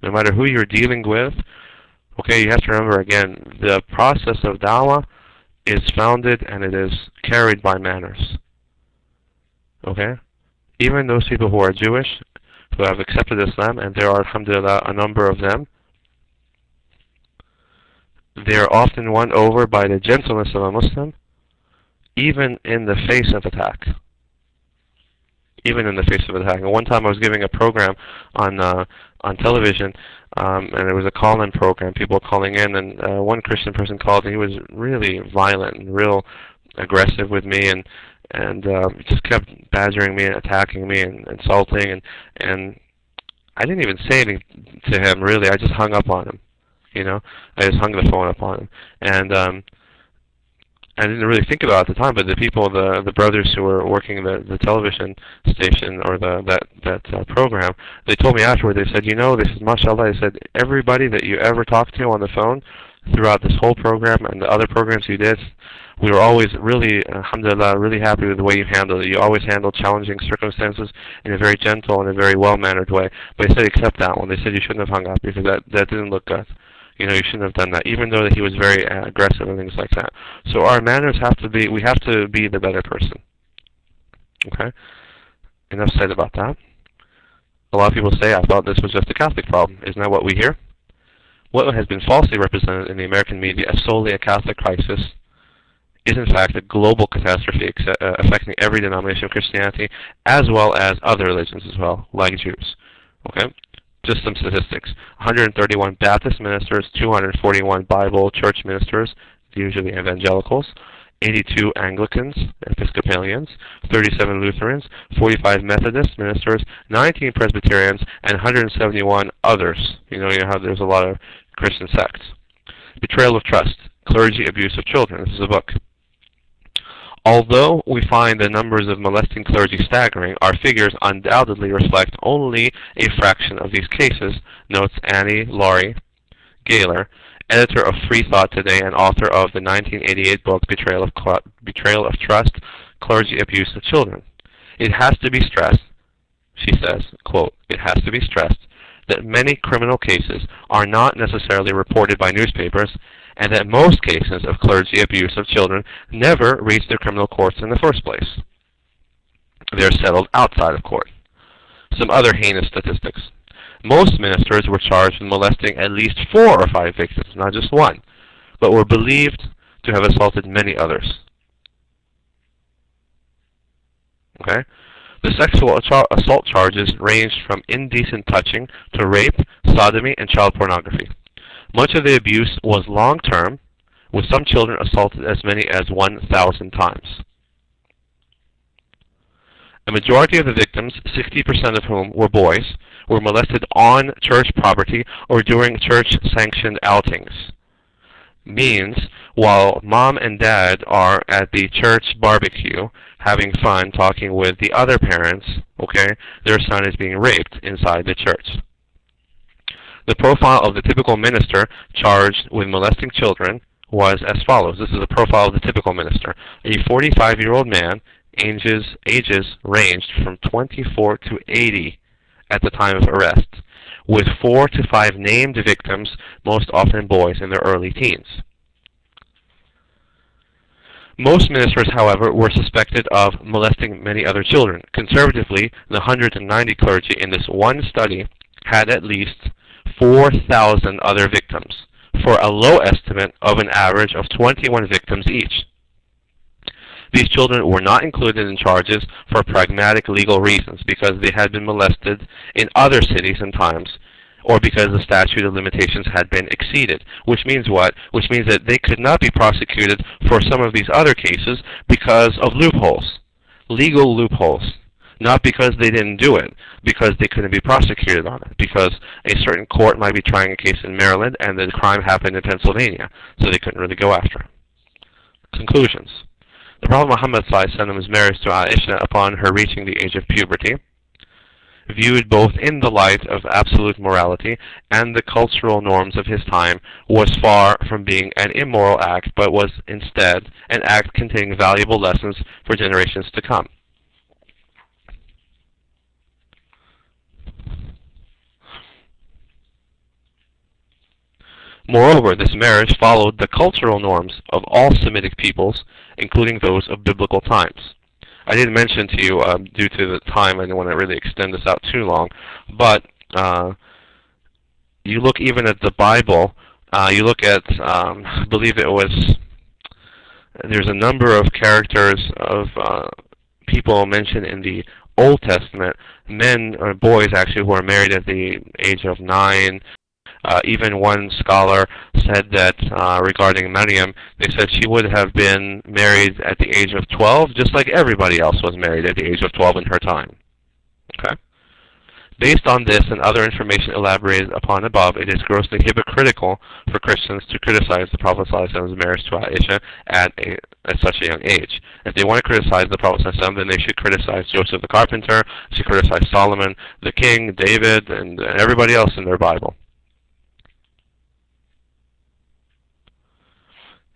No matter who you're dealing with, okay, you have to remember again, the process of da'wah is founded and it is carried by manners. Okay? Even those people who are Jewish, who have accepted Islam, and there are, alhamdulillah, a number of them, they are often won over by the gentleness of a Muslim, even in the face of attack. Even in the face of attack. And one time I was giving a program on television, and it was a call-in program, people calling in, and one Christian person called, and he was really violent and real aggressive with me, and just kept badgering me and attacking me and insulting, and I didn't even say anything to him, really. I just hung up on him, you know. I just hung the phone up on him, and I didn't really think about it at the time, but the people, the brothers who were working the television station or that program, they told me afterward, they said, you know, this is mashallah, they said, everybody that you ever talk to on the phone, throughout this whole program and the other programs you did. We were always really, alhamdulillah, really happy with the way you handled it. You always handled challenging circumstances in a very gentle and a very well-mannered way. But they said except that one. They said you shouldn't have hung up because that didn't look good. You know, you shouldn't have done that, even though that he was very aggressive and things like that. So our manners have to be, we have to be the better person. Okay? Enough said about that. A lot of people say, I thought this was just a Catholic problem. Isn't that what we hear? What has been falsely represented in the American media as solely a Catholic crisis is in fact a global catastrophe affecting every denomination of Christianity as well as other religions as well, like Jews. Okay? Just some statistics. 131 Baptist ministers, 241 Bible church ministers, usually evangelicals, 82 Anglicans, Episcopalians, 37 Lutherans, 45 Methodist ministers, 19 Presbyterians, and 171 others. You know how there's a lot of Christian sects. Betrayal of trust, clergy abuse of children. This is a book. Although we find the numbers of molesting clergy staggering, our figures undoubtedly reflect only a fraction of these cases, notes Annie Laurie Gaylor, editor of Free Thought Today and author of the 1988 book Betrayal of Trust, Clergy Abuse of Children. It has to be stressed, she says, quote, it has to be stressed that many criminal cases are not necessarily reported by newspapers, and that most cases of clergy abuse of children never reach the criminal courts in the first place. They are settled outside of court. Some other heinous statistics. Most ministers were charged with molesting at least 4 or 5 victims, not just one, but were believed to have assaulted many others. Okay? The sexual assault charges ranged from indecent touching to rape, sodomy, and child pornography. Much of the abuse was long-term, with some children assaulted as many as 1,000 times. A majority of the victims, 60% of whom were boys, were molested on church property or during church-sanctioned outings. Means, while mom and dad are at the church barbecue having fun talking with the other parents, okay, their son is being raped inside the church. The profile of the typical minister charged with molesting children was as follows. This is a profile of the typical minister. A 45-year-old man, ages ranged from 24 to 80 at the time of arrest, with 4 to 5 named victims, most often boys in their early teens. Most ministers, however, were suspected of molesting many other children. Conservatively, the 190 clergy in this one study had at least 4,000 other victims, for a low estimate of an average of 21 victims each. These children were not included in charges for pragmatic legal reasons, because they had been molested in other cities and times, or because the statute of limitations had been exceeded. Which means what? Which means that they could not be prosecuted for some of these other cases because of loopholes, legal loopholes. Not because they didn't do it, because they couldn't be prosecuted on it, because a certain court might be trying a case in Maryland and the crime happened in Pennsylvania, so they couldn't really go after it. Conclusions. The Prophet Muhammad ﷺ was married to Aisha upon her reaching the age of puberty, viewed both in the light of absolute morality and the cultural norms of his time, was far from being an immoral act, but was instead an act containing valuable lessons for generations to come. Moreover, this marriage followed the cultural norms of all Semitic peoples, including those of biblical times. I didn't mention to you, due to the time, I didn't want to really extend this out too long, but you look even at the Bible, you look at, I believe it was, there's a number of characters of people mentioned in the Old Testament, men or boys actually who are married at the age of 9. Even one scholar said that regarding Maryam, they said she would have been married at the age of 12, just like everybody else was married at the age of 12 in her time. Okay? Based on this and other information elaborated upon above, it is grossly hypocritical for Christians to criticize the Prophet ﷺ's marriage to Aisha at such a young age. If they want to criticize the Prophet ﷺ, then they should criticize Joseph the carpenter, they should criticize Solomon the king, David, and everybody else in their Bible.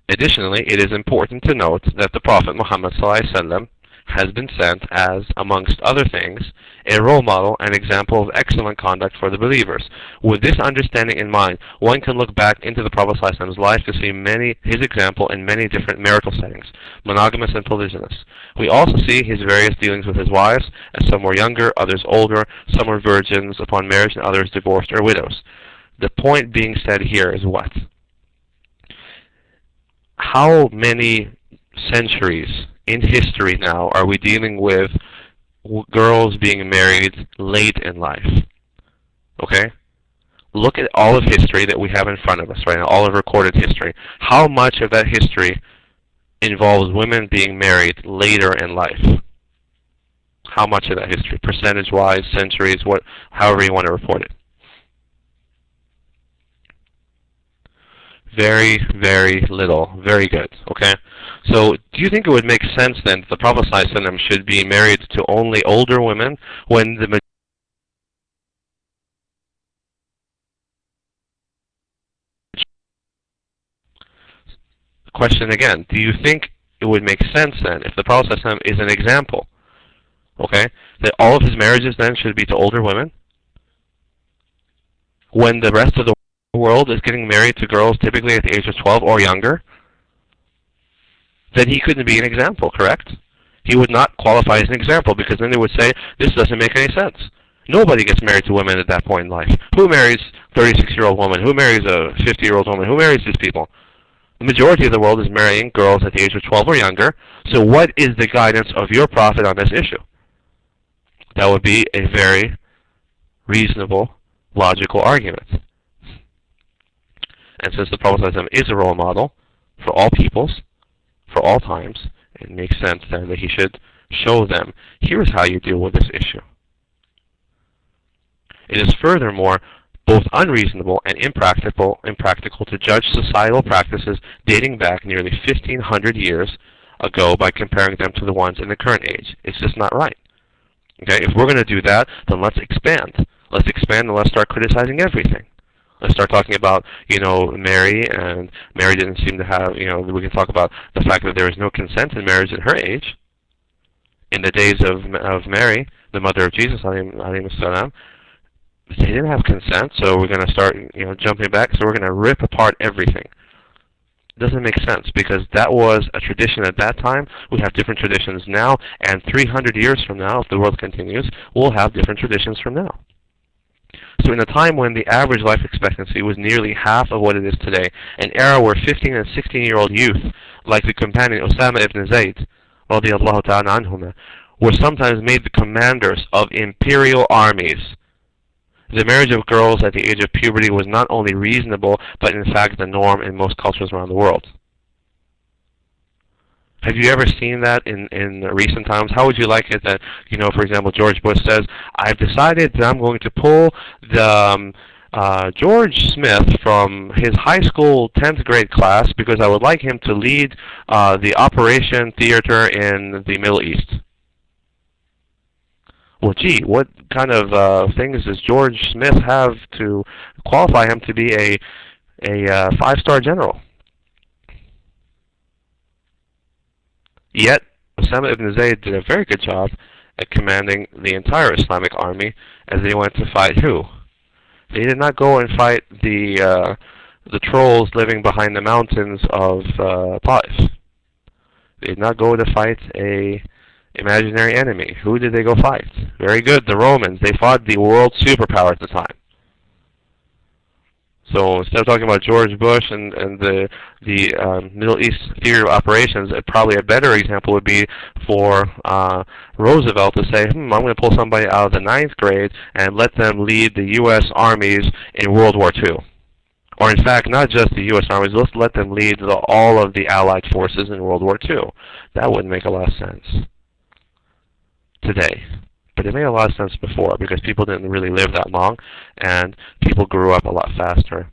Additionally, it is important to note that the Prophet Muhammad ﷺ has been sent as, amongst other things, a role model and example of excellent conduct for the believers. With this understanding in mind, one can look back into the Prophet ﷺ's life to see his example in many different marital settings, monogamous and polygynous. We also see his various dealings with his wives, as some were younger, others older, some were virgins upon marriage, and others divorced or widows. The point being said here is what? How many centuries in history now are we dealing with girls being married late in life? Okay? Look at all of history that we have in front of us right now, all of recorded history. How much of that history involves women being married later in life? How much of that history? Percentage-wise, centuries, however you want to report it. Very, very little. Very good. Okay? So, do you think it would make sense then that the Prophet ﷺ should be married to only older women when the question again, do you think it would make sense then if the Prophet ﷺ is an example, okay, that all of his marriages then should be to older women when the rest of the world is getting married to girls typically at the age of 12 or younger? Then he couldn't be an example, correct? He would not qualify as an example, because then they would say, this doesn't make any sense. Nobody gets married to women at that point in life. Who marries a 36-year-old woman? Who marries a 50-year-old woman? Who marries these people? The majority of the world is marrying girls at the age of 12 or younger. So what is the guidance of your Prophet on this issue? That would be a very reasonable, logical argument. And since the Prophet ﷺ is a role model for all peoples, for all times, it makes sense then that he should show them, here's how you deal with this issue. It is furthermore both unreasonable and impractical to judge societal practices dating back nearly 1,500 years ago by comparing them to the ones in the current age. It's just not right. Okay, if we're going to do that, then let's expand. Let's expand and let's start criticizing everything. Let's start talking about, Mary, and Mary didn't seem to have, we can talk about the fact that there was no consent in marriage at her age. In the days of Mary, the mother of Jesus, alayhi salam, they didn't have consent, so we're going to start, jumping back, so we're going to rip apart everything. It doesn't make sense, because that was a tradition at that time. We have different traditions now, and 300 years from now, if the world continues, we'll have different traditions from now. So in a time when the average life expectancy was nearly half of what it is today, an era where 15 and 16-year-old youth, like the companion Osama ibn Zayd, radiyallahu ta'ala anhuma, were sometimes made the commanders of imperial armies, the marriage of girls at the age of puberty was not only reasonable, but in fact the norm in most cultures around the world. Have you ever seen that in recent times? How would you like it that, for example, George Bush says, I've decided that I'm going to pull the George Smith from his high school 10th grade class because I would like him to lead the Operation Theater in the Middle East. Well, gee, what kind of things does George Smith have to qualify him to be a 5-star general? Yet, Osama ibn Zayd did a very good job at commanding the entire Islamic army as they went to fight who? They did not go and fight the trolls living behind the mountains of Taif. They did not go to fight a imaginary enemy. Who did they go fight? Very good, the Romans. They fought the world superpower at the time. So instead of talking about George Bush and the Middle East theory of operations, probably a better example would be for Roosevelt to say, I'm going to pull somebody out of the 9th grade and let them lead the U.S. armies in World War II. Or in fact, not just the U.S. armies, let's let them lead all of the Allied forces in World War II. That wouldn't make a lot of sense today. But it made a lot of sense before because people didn't really live that long and people grew up a lot faster.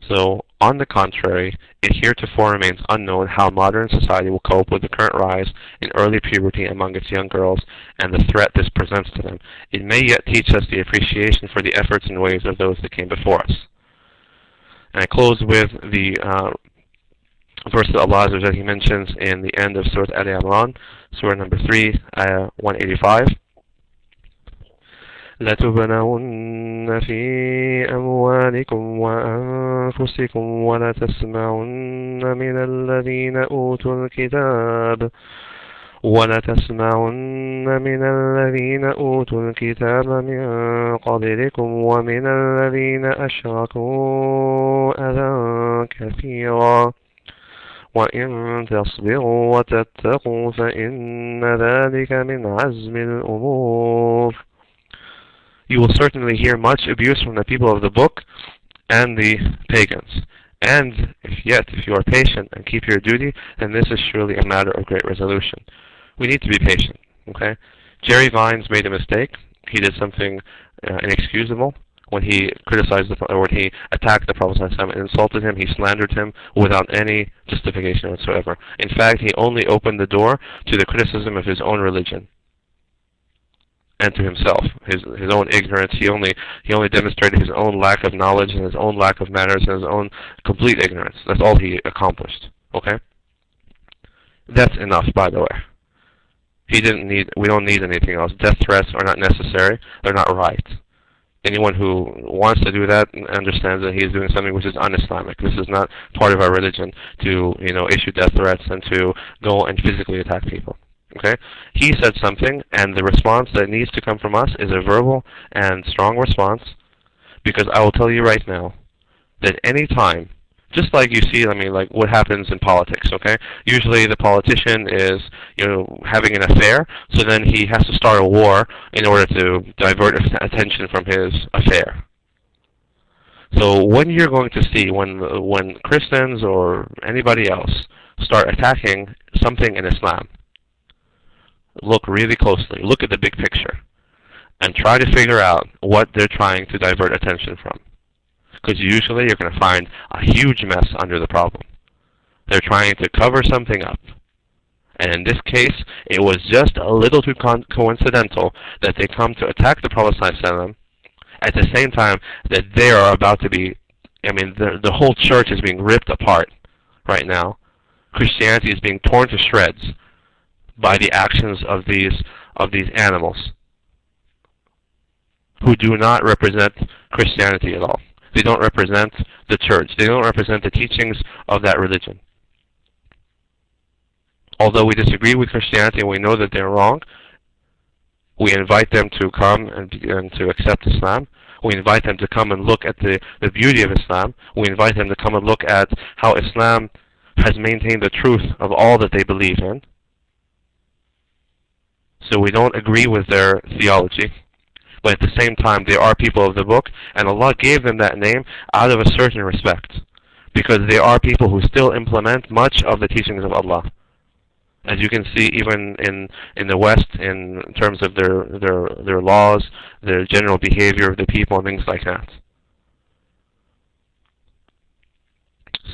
So, on the contrary, it heretofore remains unknown how modern society will cope with the current rise in early puberty among its young girls and the threat this presents to them. It may yet teach us the appreciation for the efforts and ways of those that came before us. And I close with the verse that Allah Azza wa Jalla, He mentions in the end of Surah Al Imran, Surah number 3, Ayah 185. لتبلون في أموالكم وأنفسكم ولتسمعن من الذين أوتوا الكتاب من قبلكم ومن الذين أشركوا أذى كثيرا وإن تصبروا وتتقوا فإن ذلك من عزم الأمور. You will certainly hear much abuse from the people of the book and the pagans. And if you are patient and keep your duty, then this is surely a matter of great resolution. We need to be patient. Okay? Jerry Vines made a mistake. He did something inexcusable when he criticized or when he attacked the Prophet ﷺ and insulted him. He slandered him without any justification whatsoever. In fact, he only opened the door to the criticism of his own religion and to himself, his own ignorance. He only demonstrated his own lack of knowledge and his own lack of manners and his own complete ignorance. That's all he accomplished. Okay? That's enough, by the way. We don't need anything else. Death threats are not necessary. They're not right. Anyone who wants to do that understands that he is doing something which is un-Islamic. This is not part of our religion to, issue death threats and to go and physically attack people. Okay? He said something, and the response that needs to come from us is a verbal and strong response, because I will tell you right now that any time, just like you see, like what happens in politics, okay? Usually the politician is, having an affair, so then he has to start a war in order to divert attention from his affair. So when you're going to see, when Christians or anybody else start attacking something in Islam, look really closely, look at the big picture, and try to figure out what they're trying to divert attention from. Because usually you're going to find a huge mess under the problem. They're trying to cover something up. And in this case, it was just a little too coincidental that they come to attack the Prophet ﷺ at the same time that they are about to be, the whole church is being ripped apart right now. Christianity is being torn to shreds by the actions of these animals who do not represent Christianity at all. They don't represent the church. They don't represent the teachings of that religion. Although we disagree with Christianity and we know that they're wrong, we invite them to come and to accept Islam. We invite them to come and look at the beauty of Islam. We invite them to come and look at how Islam has maintained the truth of all that they believe in. So we don't agree with their theology, but at the same time they are people of the book, and Allah gave them that name out of a certain respect, because they are people who still implement much of the teachings of Allah. As you can see, even in the West, in terms of their laws, their general behavior of the people, and things like that.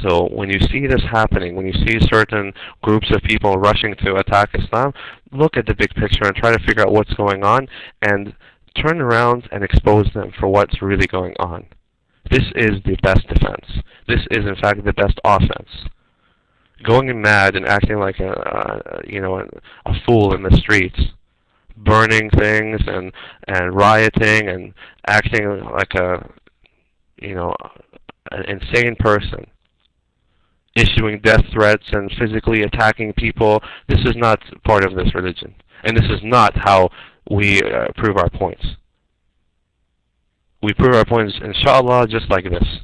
So when you see this happening, when you see certain groups of people rushing to attack Islam, look at the big picture and try to figure out what's going on, and turn around and expose them for what's really going on. This is the best defense. This is, in fact, the best offense. Going mad and acting like a fool in the streets, burning things and rioting and acting like an insane person, issuing death threats and physically attacking people. This is not part of this religion, and this is not how we prove our points. We prove our points, inshallah, just like this.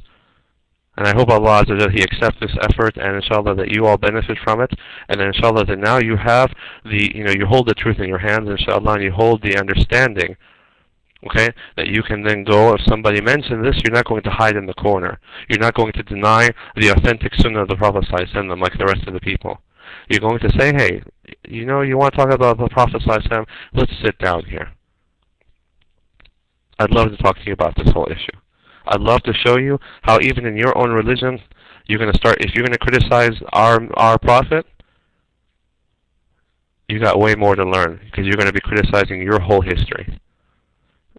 And I hope Allah Azza wa Jalla, He accepts this effort, and inshallah that you all benefit from it, and inshallah that now you have you hold the truth in your hands, inshallah, and you hold the understanding, okay, that you can then go, if somebody mentions this, you're not going to hide in the corner. You're not going to deny the authentic sunnah of the Prophet ﷺ like the rest of the people. You're going to say, hey, you want to talk about the Prophet ﷺ, let's sit down here. I'd love to talk to you about this whole issue. I'd love to show you how even in your own religion, you're going to start, if you're going to criticize our Prophet, you got way more to learn, because you're going to be criticizing your whole history.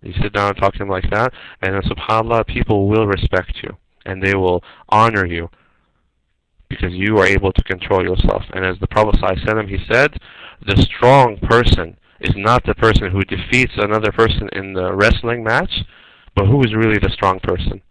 You sit down and talk to him like that, and then subhanAllah, people will respect you. and they will honor you because you are able to control yourself. And as the Prophet ﷺ, he said, the strong person is not the person who defeats another person in the wrestling match, but who is really the strong person?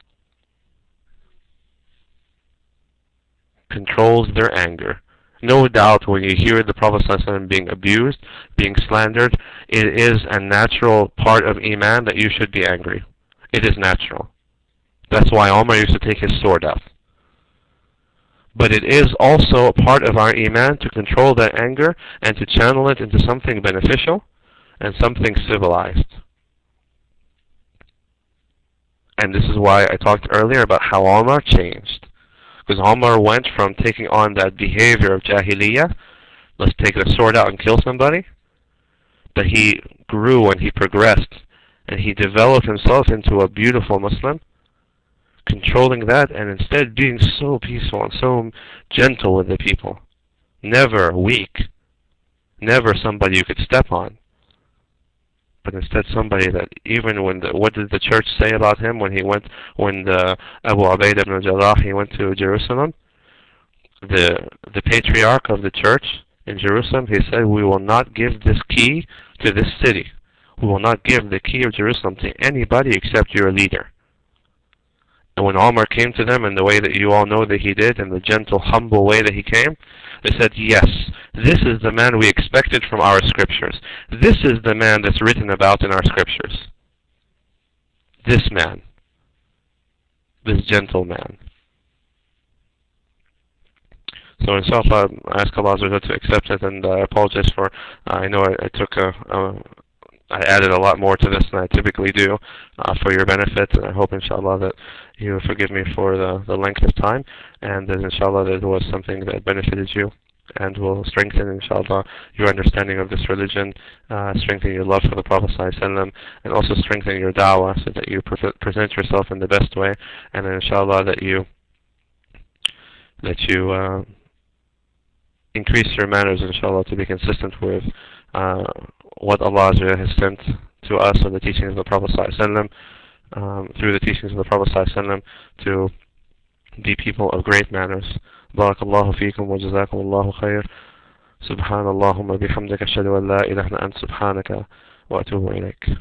Controls their anger. No doubt when you hear the Prophet ﷺ being abused, being slandered, it is a natural part of Iman that you should be angry. It is natural. That's why Omar used to take his sword out. But it is also a part of our Iman to control that anger and to channel it into something beneficial and something civilized. And this is why I talked earlier about how Omar changed. Because Omar went from taking on that behavior of Jahiliyyah, let's take the sword out and kill somebody, but he grew and he progressed and he developed himself into a beautiful Muslim, controlling that and instead being so peaceful and so gentle with the people. Never weak, never somebody you could step on, but instead somebody that even when what did the church say about him when the Abu Ubaidah ibn Jarrah, he went to Jerusalem, the patriarch of the church in Jerusalem, he said, we will not give this key to this city. We will not give the key of Jerusalem to anybody except your leader. And when Omar came to them in the way that you all know that he did, in the gentle, humble way that he came, they said, yes, this is the man we expected from our scriptures. This is the man that's written about in our scriptures. This man. This gentle man. So inshallah, I ask Allah to accept it, and I apologize for, I know I added a lot more to this than I typically do for your benefit, and I hope inshallah that you forgive me for the length of time, and that inshallah that it was something that benefited you and will strengthen inshallah your understanding of this religion, strengthen your love for the Prophet ﷺ, and also strengthen your da'wah so that you present yourself in the best way, and then inshallah that you increase your manners inshallah to be consistent with what Allah has sent to us of the teachings of the Prophet ﷺ, through the teachings of the Prophet ﷺ, to be people of great manners. Barakallahu feekum wa jazakumullahu khair. Subhanallahumma bihamdika ashhadu an la ilaha illa anta subhanaka wa atubu ilayk.